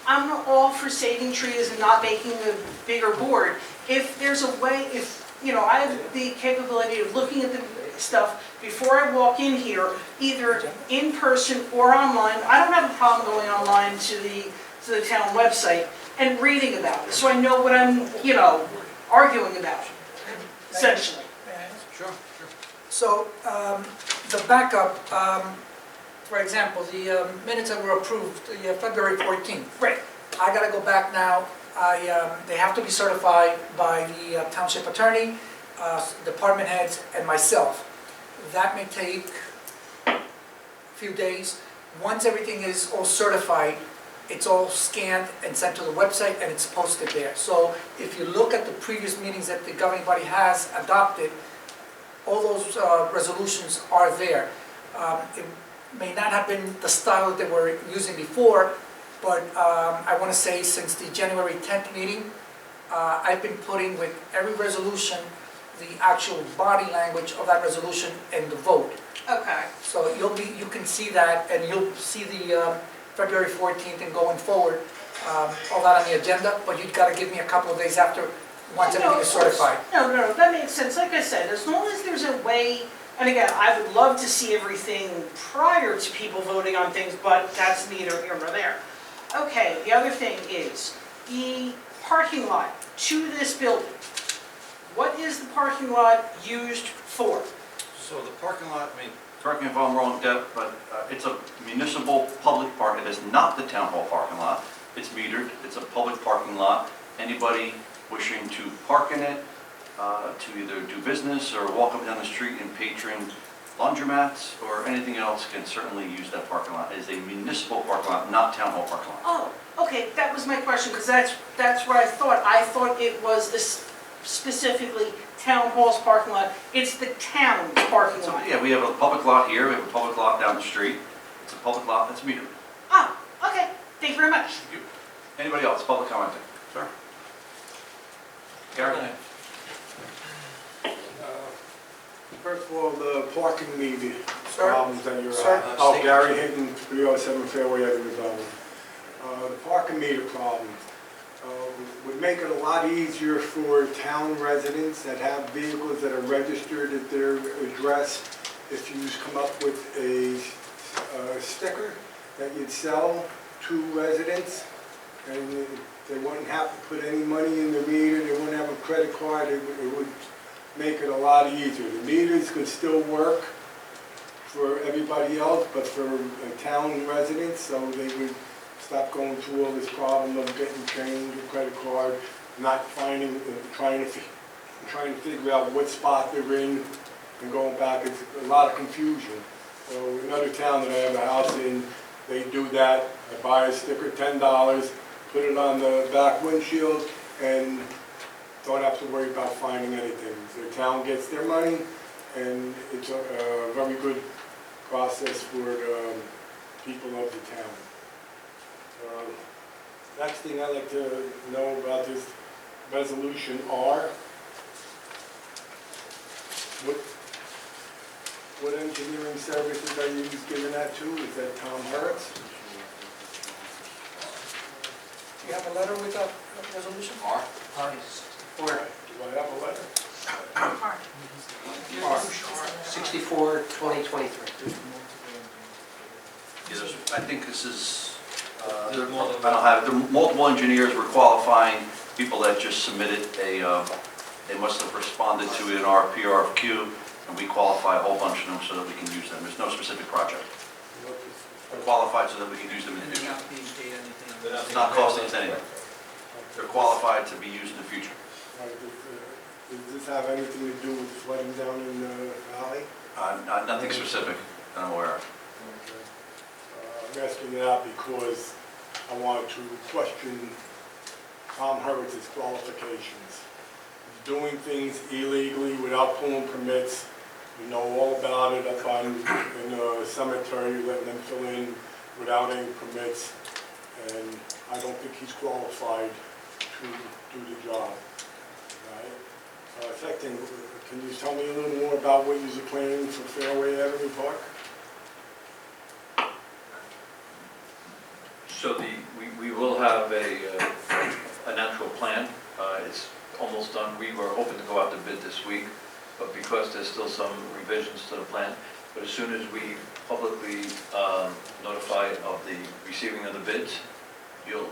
I'm all for saving trees and not making a bigger board. If there's a way, I have the capability of looking at the stuff before I walk in here, either in person or online. I don't have a problem going online to the town website and reading about it, so I know what I'm, arguing about, essentially. Sure. So, the backup, for example, the minutes that were approved, the February 14th. Right. I gotta go back now. They have to be certified by the township attorney, department heads, and myself. That may take a few days. Once everything is all certified, it's all scanned and sent to the website, and it's posted there. So if you look at the previous meetings that the governing body has adopted, all those resolutions are there. It may not have been the style that they were using before, but I want to say since the January 10th meeting, I've been putting with every resolution the actual body language of that resolution and the vote. Okay. So you can see that, and you'll see the February 14th and going forward, all that on the agenda, but you've got to give me a couple of days after, once everything is certified. No, that makes sense. Like I said, as long as there's a way, and again, I would love to see everything prior to people voting on things, but that's neither here nor there. Okay, the other thing is, the parking lot to this building. What is the parking lot used for? So the parking lot, Correct me if I'm wrong, Deb, but it's a municipal public park. It is not the town hall parking lot. It's metered. It's a public parking lot. Anybody wishing to park in it, to either do business or walk up and down the street and patron laundromats or anything else can certainly use that parking lot. It is a municipal parking lot, not town hall parking lot. Oh, okay, that was my question, because that's what I thought. I thought it was this specifically town hall's parking lot. It's the town's parking lot. Yeah, we have a public lot here. We have a public lot down the street. It's a public lot that's metered. very much. Anybody else, public commenting? Sir? Gary? First of all, the parking meter Sir? problems that you're Sir? at. Oh, Gary Hinton, 307 Fairway Avenue, Belleville. The parking meter problem would make it a lot easier for town residents that have vehicles that are registered at their address if you come up with a sticker that you'd sell to residents, and they wouldn't have to put any money in the meter, they wouldn't have a credit card, it would make it a lot easier. The meters could still work for everybody else, but for town residents, so they would stop going through all this problem of getting change, a credit card, not finding, trying to figure out what spot they're in and going back. It's a lot of confusion. So another town that I have a house in, they do that. I buy a sticker, $10, put it on the back windshield, and don't have to worry about finding anything. The town gets their money, and it's a very good process for the people of the town. Next thing I'd like to know about this resolution R. What engineering services are you giving that to? Is that Tom Hurts? Do you have a letter with that resolution? R? Do I have a letter? 64, 2023. Yes, I think this is, I don't have, there are multiple engineers were qualifying people that just submitted they must have responded to it in our PRFQ, and we qualify a whole bunch of them so that we can use them. There's no specific project. They're qualified so that we can use them in the future. It's not costing us anything. They're qualified to be used in the future. Does this have anything to do with flooding down in the valley? Nothing specific that I'm aware of. I'm asking that because I want to question Tom Hurwitz's qualifications. He's doing things illegally without pulling permits. We know all about it up on in the cemetery, letting them fill in without any permits. And I don't think he's qualified to do the job. Right? Second, can you tell me a little more about what you're planning for Fairway Avenue Park? So we will have a natural plan. It's almost done. We were hoping to go out to bid this week, but because there's still some revisions to the plan, but as soon as we publicly notify of the receiving of the bids, you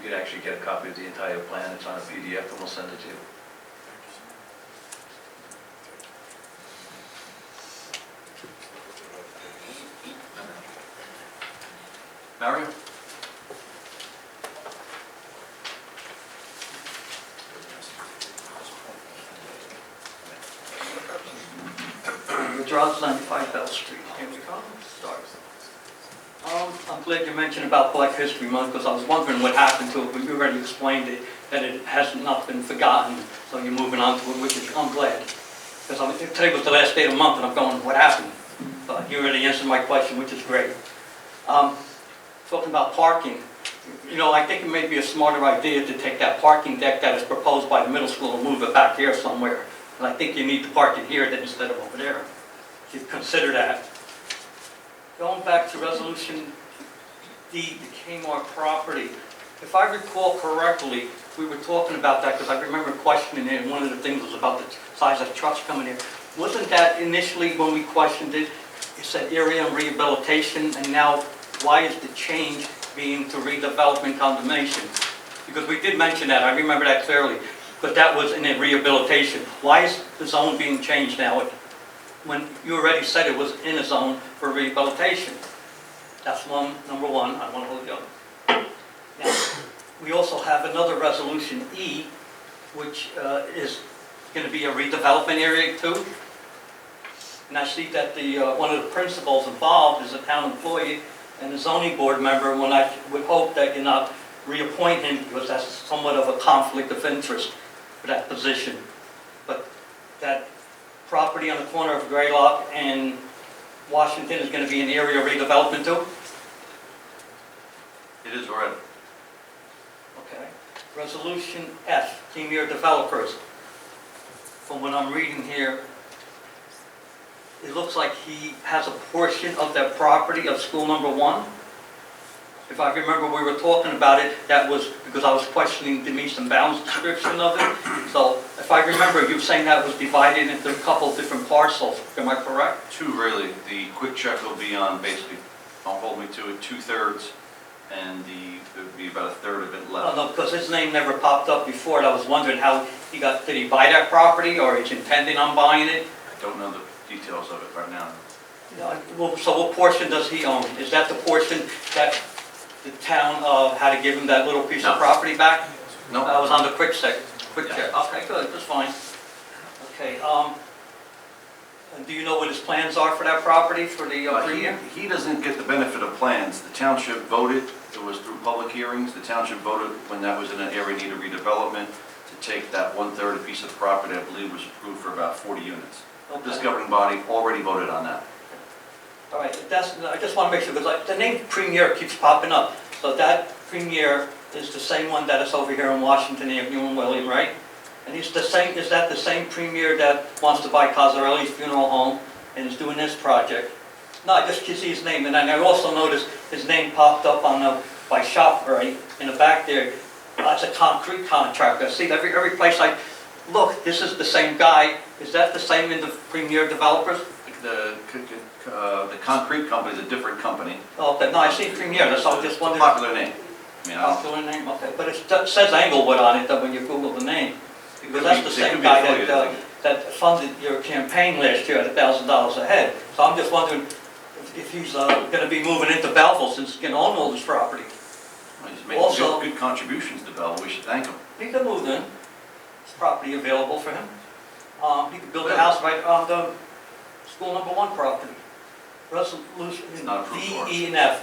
can actually get a copy of the entire plan. It's on a PDF, and we'll send it to you. Mario? Draws 95 Bell Street. Here we go. Start. I'm glad you mentioned about Black History Month because I was wondering what happened to it, but you already explained it, that it has not been forgotten, so you're moving on to it, which is, I'm glad. Because today was the last day of the month and I'm going, what happened? But you already answered my question, which is great. Talking about parking, you know, I think it may be a smarter idea to take that parking deck that is proposed by the middle school and move it back here somewhere. And I think you need to park it here instead of over there. You consider that. Going back to Resolution D, the Kmart property. If I recall correctly, we were talking about that because I remember questioning it, and one of the things was about the size of trucks coming in. Wasn't that initially when we questioned it, it said area and rehabilitation, and now why is the change being to redevelopment condemnation? Because we did mention that, I remember that clearly, but that was in a rehabilitation. Why is the zone being changed now when you already said it was in a zone for rehabilitation? That's number one, I want to hold you up. Now, we also have another resolution, E, which is going to be a redevelopment area too. And I see that one of the principals involved is a town employee and a zoning board member, and I would hope that you not reappoint him because that's somewhat of a conflict of interest for that position. But that property on the corner of Graylock and Washington is going to be an area redevelopment too? It is already. Okay. Resolution F, Premier Developers. From what I'm reading here, it looks like he has a portion of that property of school number 1. If I remember, we were talking about it, that was because I was questioning the meets and bounds description of it. So if I remember, you were saying that was divided into a couple of different parcels. Am I correct? Two, really. The quick check will be on basically, don't hold me to it, 2/3, and there would be about a third of it Oh, left. no, because his name never popped up before, and I was wondering how did he buy that property, or he's intending on buying it? I don't know the details of it right now. So what portion does he own? Is that the portion that the town had to give him that little piece of No. property back? No. That was on the quick check. Yeah. Okay, good, that's fine. Okay, and do you know what his plans are for that property for the year? He doesn't get the benefit of plans. The township voted, it was through public hearings, the township voted when that was in an area in need of redevelopment to take that 1/3 piece of property, I believe was approved for about 40 units. This Okay. governing body already voted on that. All right, I just want to make sure, because the name Premier keeps popping up. So that Premier is the same one that is over here in Washington Avenue in William, right? And he's the same, is that the same Premier that wants to buy Cosarelli's funeral home and is doing this project? No, I just can see his name, and I also noticed his name popped up on by ShopRite in the back there. That's a concrete contractor. See, every place I look, this is the same guy. Is that the same in the Premier Developers? The concrete company is a different company. Okay, no, I see Premier, that's all, just It's a wondering. popular name. I mean, I don't- Popular name, okay, but it says Englewood on it, though, when you Google the name. Because that's the It same could be guy affiliated, I think. that funded your campaign last year at $1,000 a head. So I'm just wondering if he's gonna be moving into Belleville since he's gonna own all this property. He's making Also- good contributions to Bell, we should thank him. He could move in, there's property available for him. He could build a house right on the school number 1 property. Resolution It's not approved for us. D, E, and F.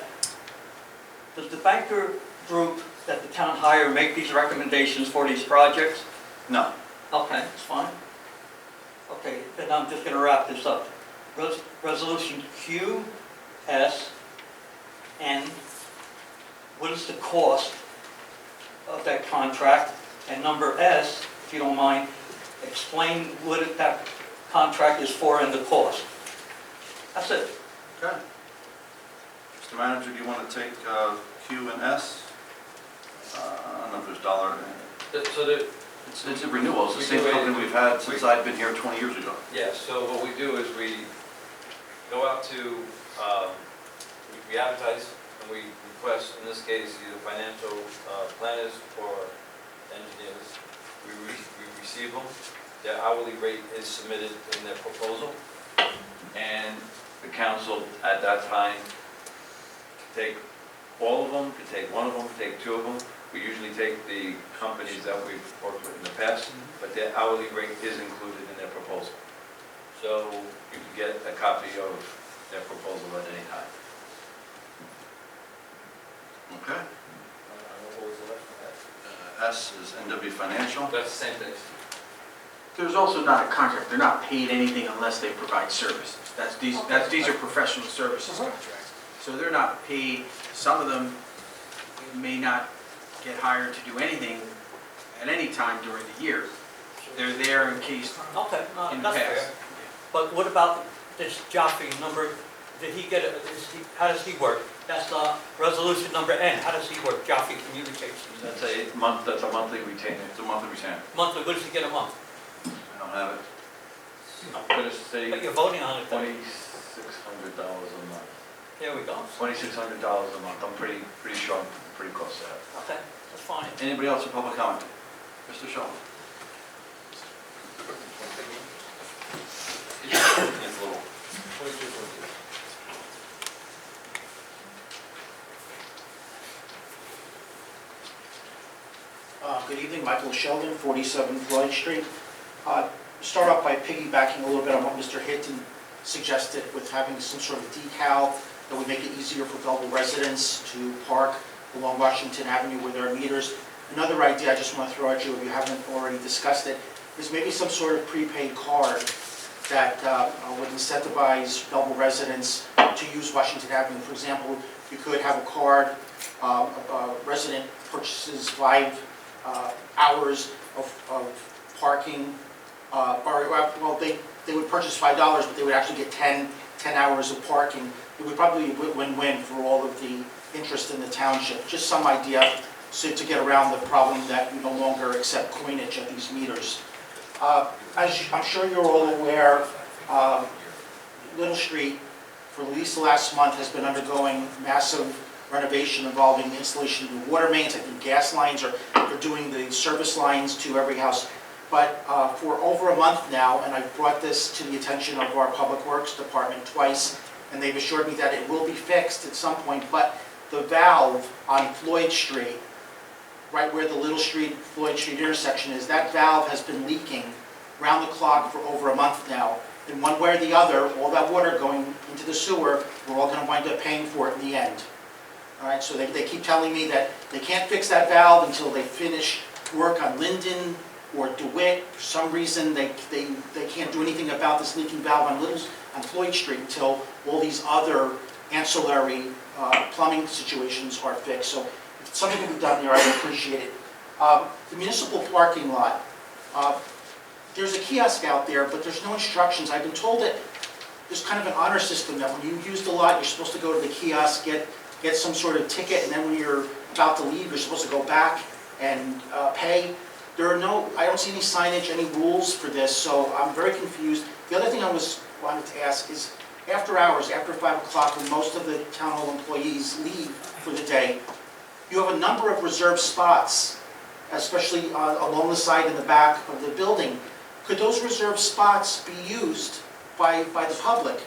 Does the banker group that the town hired make these recommendations for these projects? No. Okay, that's fine. Okay, then I'm just gonna wrap this up. Resolution Q, S, N. What is the cost of that contract? And number S, if you don't mind, explain what that contract is for and the cost. That's it. Okay. Mr. Manager, do you want to take Q and S? I don't know if there's dollar. It's a renewal, it's the same company we've had since I've been here 20 years ago. Yeah, so what we do is we go out to, we advertise and we request, in this case, either financial planners or engineers. We receive them, their hourly rate is submitted in their proposal, and the council at that time could take all of them, could take one of them, could take 2 of them. We usually take the companies that we've worked with in the past, but their hourly rate is included in their proposal. So you can get a copy of their proposal at any time. Okay. What was the last one? S is NW Financial. That's the same thing. There's also not a contract, they're not paid anything unless they provide services. These are professional services contracts. So they're not paid, some of them may not get hired to do anything at any time during the year. They're there in case, Okay, in the that's past. fair. But what about this Jaffe number? Did he get it, how does he work? That's resolution number N, how does he work, Jaffe Communications? That's a monthly retainer. It's a monthly retainer. Monthly, what does he get a month? I don't have it. I'm gonna say But you're voting on it then. $2,600 a month. There we go. $2,600 a month. I'm pretty sure I'm pretty close to that. Okay, that's fine. Anybody else for public comment? Mr. Sheldon? It's a little. Good evening, Michael Sheldon, 47 Floyd Street. Start off by piggybacking a little bit on what Mr. Hinton suggested with having some sort of decal that would make it easier for Belleville residents to park along Washington Avenue where there are meters. Another idea I just want to throw at you, if you haven't already discussed it, is maybe some sort of prepaid card that would incentivize Belleville residents to use Washington Avenue. For example, you could have a card a resident purchases 5 hours of parking, well, they would purchase $5, but they would actually get 10 hours of parking. It would probably be a win-win for all of the interest in the township. Just some idea to get around the problem that we no longer accept coinage at these meters. As I'm sure you're all aware, Little Street, for at least the last month, has been undergoing massive renovation involving the installation of water mains. I think gas lines are doing the service lines to every house. But for over a month now, and I've brought this to the attention of our Public Works Department twice, and they've assured me that it will be fixed at some point, but the valve on Floyd Street, right where the Little Street, Floyd Street intersection is, that valve has been leaking round the clock for over a month now. And one way or the other, all that water going into the sewer, we're all going to wind up paying for it in the end. All right, so they keep telling me that they can't fix that valve until they finish work on Linden or DeWitt. For some reason, they can't do anything about this leaking valve on Floyd Street until all these other ancillary plumbing situations are fixed. So if something can be done there, I would appreciate it. The municipal parking lot, there's a kiosk out there, but there's no instructions. I've been told that there's kind of an honor system that when you use the lot, you're supposed to go to the kiosk, get some sort of ticket, and then when you're about to leave, you're supposed to go back and pay. I don't see any signage, any rules for this, so I'm very confused. The other thing I wanted to ask is, after hours, after 5 o'clock, when most of the town hall employees leave for the day, you have a number of reserved spots, especially along the side and the back of the building. Could those reserved spots be used by the public?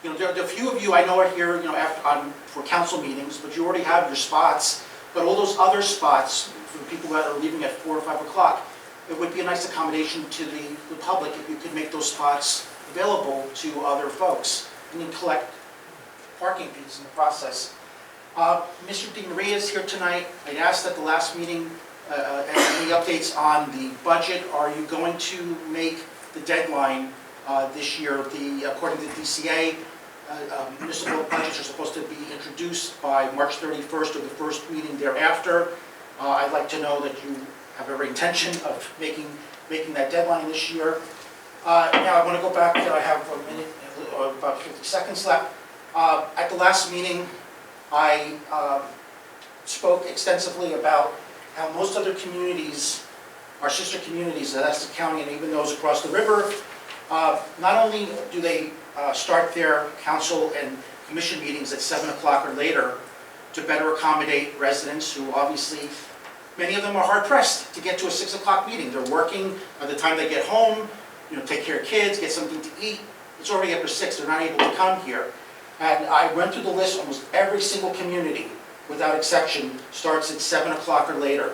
You know, there are a few of you I know are here, you know, for council meetings, but you already have your spots. But all those other spots, for the people that are leaving at 4 or 5 o'clock, it would be a nice accommodation to the public if you could make those spots available to other folks and then collect parking fees in the process. Mr. Di Maria is here tonight. I asked at the last meeting, any updates on the budget? Are you going to make the deadline this year? According to the DCA, municipal budgets are supposed to be introduced by March 31st or the first meeting thereafter. I'd like to know that you have every intention of making that deadline this year. Now I want to go back, I have a minute, about 50 seconds left. At the last meeting, I spoke extensively about how most other communities, our sister communities at Essex County and even those across the river, not only do they start their council and commission meetings at 7 o'clock or later to better accommodate residents who obviously, many of them are hard pressed to get to a 6 o'clock meeting. They're working by the time they get home, you know, take care of kids, get something to eat. It's already after 6, they're not able to come here. And I went through the list, almost every single community, without exception, starts at 7 o'clock or later.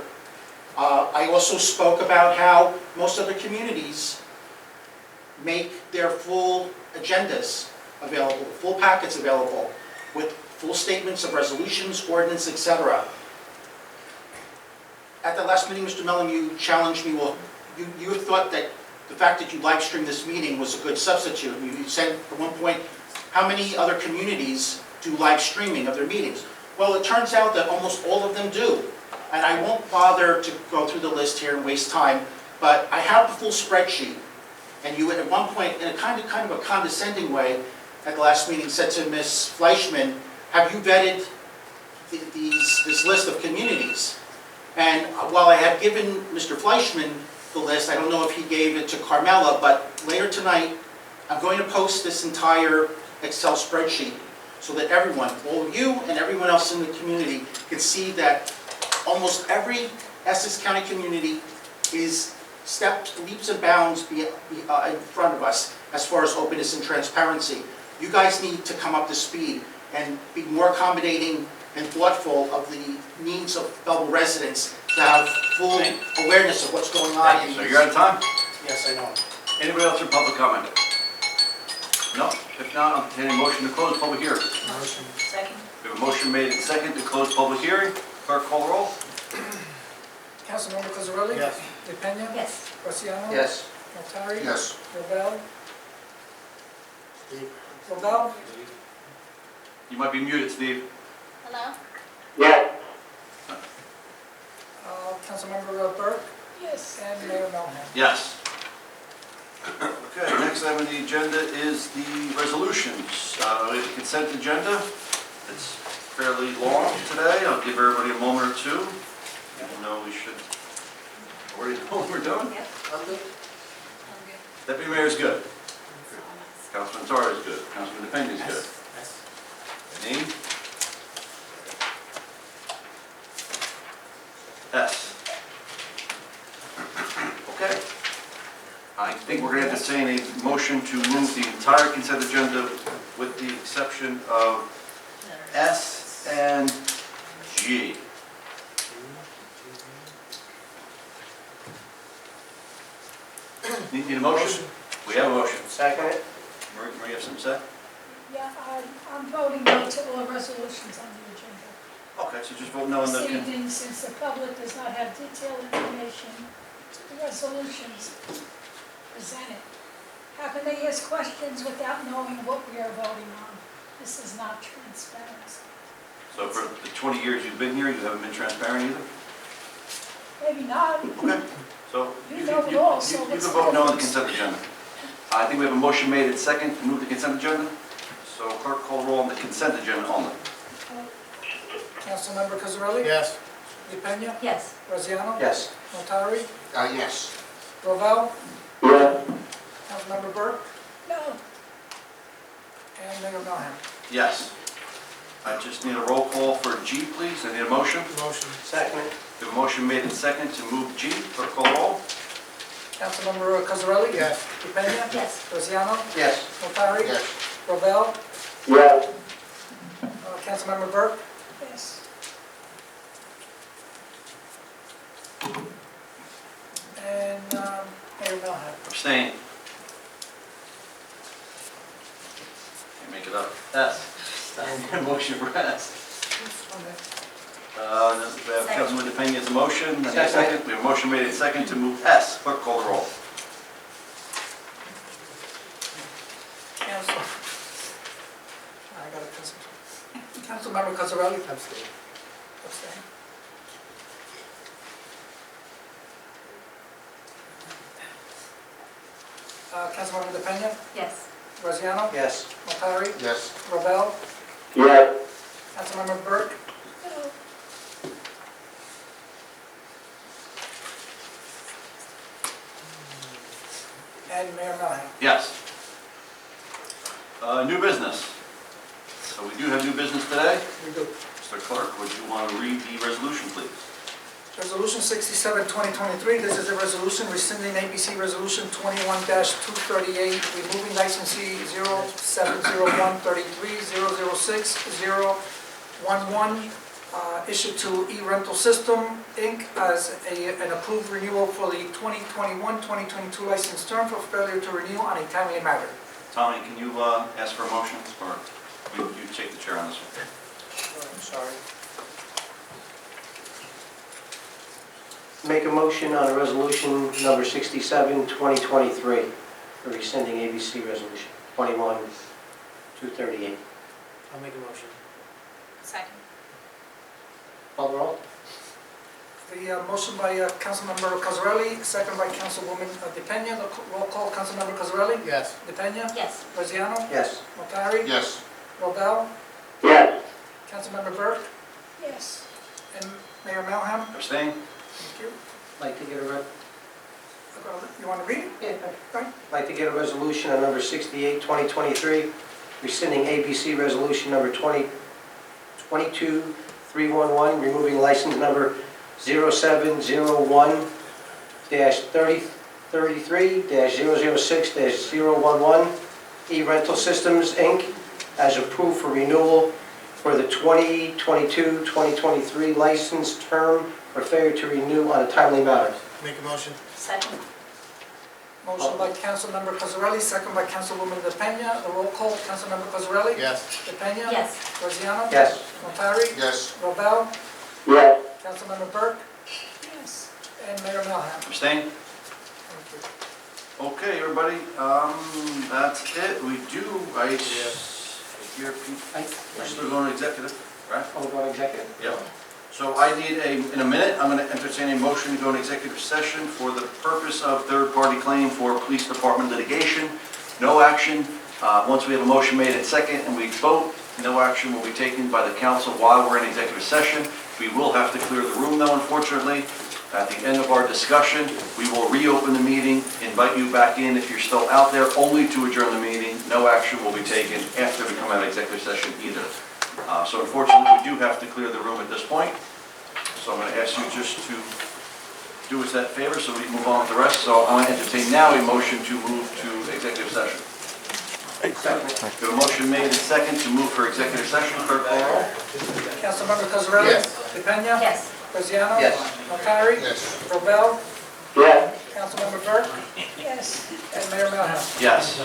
I also spoke about how most other communities make their full agendas available, full packets available, with full statements of resolutions, ordinance, etc. At the last meeting, Mr. Mellon, you challenged me, well, you thought that the fact that you live streamed this meeting was a good substitute. You said at one point, how many other communities do live streaming of their meetings? Well, it turns out that almost all of them do. And I won't bother to go through the list here and waste time, but I have the full spreadsheet. And you, at one point, in a kind of a condescending way, at the last meeting, said to Ms. Fleischman, have you vetted this list of communities? And while I had given Mr. Fleischman the list, I don't know if he gave it to Carmela, but later tonight, I'm going to post this entire Excel spreadsheet so that everyone, all of you and everyone else in the community, can see that almost every Essex County community is leaps and bounds in front of us as far as openness and transparency. You guys need to come up to speed and be more accommodating and thoughtful of the needs of Belleville residents to have full awareness of what's going on. So you're out of time? Yes, I know. Anybody else in public comment? No? If not, I'll entertain a motion to close public hearing. Motion. Second. We have a motion made and second to close public hearing. Clerk, call the roll. Councilmember Cosarelli? Yes. DePena? Yes. Graciano? Yes. Notari? Yes. Robel? Robel? You might be muted, Steve. Hello? Yes. Councilmember Burke, Yes. and Mayor Melham. Yes. Okay, next item on the agenda is the resolutions. We have a consent agenda. It's fairly long today. I'll give everybody a moment or two. Even though we should already know what we're doing. Yep. I'm good. I'm good. Deputy Mayor's good. Councilman Torres is good. Councilman DePena is good. Name? S. Okay. I think we're going to entertain a motion to move the entire consent agenda with the exception of S and G. Need a motion? We have a motion. Second it? Marie, you have something to say? Yeah, I'm voting no to all resolutions on the agenda. Okay, so just vote no on This the... evening, since the public does not have detailed information to the resolutions presented, how can they ask questions without knowing what we are voting on? This is not transparency. So for the 20 years you've been here, you haven't been transparent either? Maybe not. Okay, so You know it all, so you can what's vote the no on the difference? consent agenda. I think we have a motion made at second to move the consent agenda. So clerk call roll on the consent agenda only. Councilmember Cosarelli? Yes. DePena? Yes. Graziano? Yes. Notari? Yes. Rovell? Yes. Councilmember Burke? No. And Mayor Melham. Yes. I just need a roll call for G, please. I need a motion. Motion. Second it? We have a motion made in second to move G. Clerk call roll. Councilmember Cosarelli? Yes. DePena? Yes. Graziano? Yes. Notari? Yes. Rovell? Yes. Councilmember Burke? Yes. And Mayor Melham. Abstain. Can't make it up. S. Motion for S. We have Councilman DePena as a motion. And a second. We have a motion made in second to move S. Clerk call the roll. I got a Councilmember Cosarelli? Abstain. Abstain. Councilmember DePena? Yes. Graziano? Yes. Notari? Yes. Rovell? Yes. Councilmember Burke? No. And Mayor Melham. Yes. New business. So we do have new business today. We do. Mr. Clerk, would you want to read the resolution, please? Resolution 67, 2023, this is a resolution rescinding ABC Resolution 21-238, removing licensee 070133006011, issued to E-Rental System, Inc. as an approved renewal for the 2021-2022 license term for failure to renew on a timely matter. Tommy, can you ask for a motion, or you take the chair on this one? I'm sorry. Make a motion on resolution number 67, 2023, for rescinding ABC Resolution 21-238. I'll make a motion. Second. Call the roll? The motion by Councilmember Cosarelli, second by Councilwoman DePena. The roll call, Councilmember Cosarelli? Yes. DePena? Yes. Graziano? Yes. Notari? Yes. Rovell? Yes. Councilmember Burke? Yes. And Mayor Melham? Abstain? Thank you. Like to get a, You want to read it? yeah, Right. like to get a resolution on number 68, 2023, rescinding ABC Resolution number 22311, removing license number 0701-3033-006-011, E-Rental Systems, Inc., as approved for renewal for the 2022-2023 license term for failure to renew on a timely matter. Make a motion. Second. Motion by Councilmember Cosarelli, second by Councilwoman DePena. The roll call, Councilmember Cosarelli? Yes. DePena? Yes. Graziano? Yes. Notari? Yes. Rovell? Yes. Councilmember Burke? Yes. And Mayor Melham. Abstain? Thank you. Okay, everybody, that's it. We do, I hear people, we're still going to executive, right? Oh, we're going executive? Yep. So I need in a minute, I'm going to entertain a motion to go in executive session for the purpose of third-party claim for police department litigation. No action. Once we have a motion made and second and we vote, no action will be taken by the council while we're in executive session. We will have to clear the room though, unfortunately. At the end of our discussion, we will reopen the meeting, invite you back in if you're still out there, only to adjourn the meeting. No action will be taken after we come out of executive session either. So unfortunately, we do have to clear the room at this point. So I'm going to ask you just to do us that favor so we can move on with the rest. So I'm going to entertain now a motion to move to executive session. We have a motion made and second to move for executive session. Clerk call roll. Councilmember Cosarelli? Yes. DePena? Yes. Graziano? Yes. Notari? Yes. Robel? yes. Councilmember Burke? Yes. And Mayor Melham? Yes.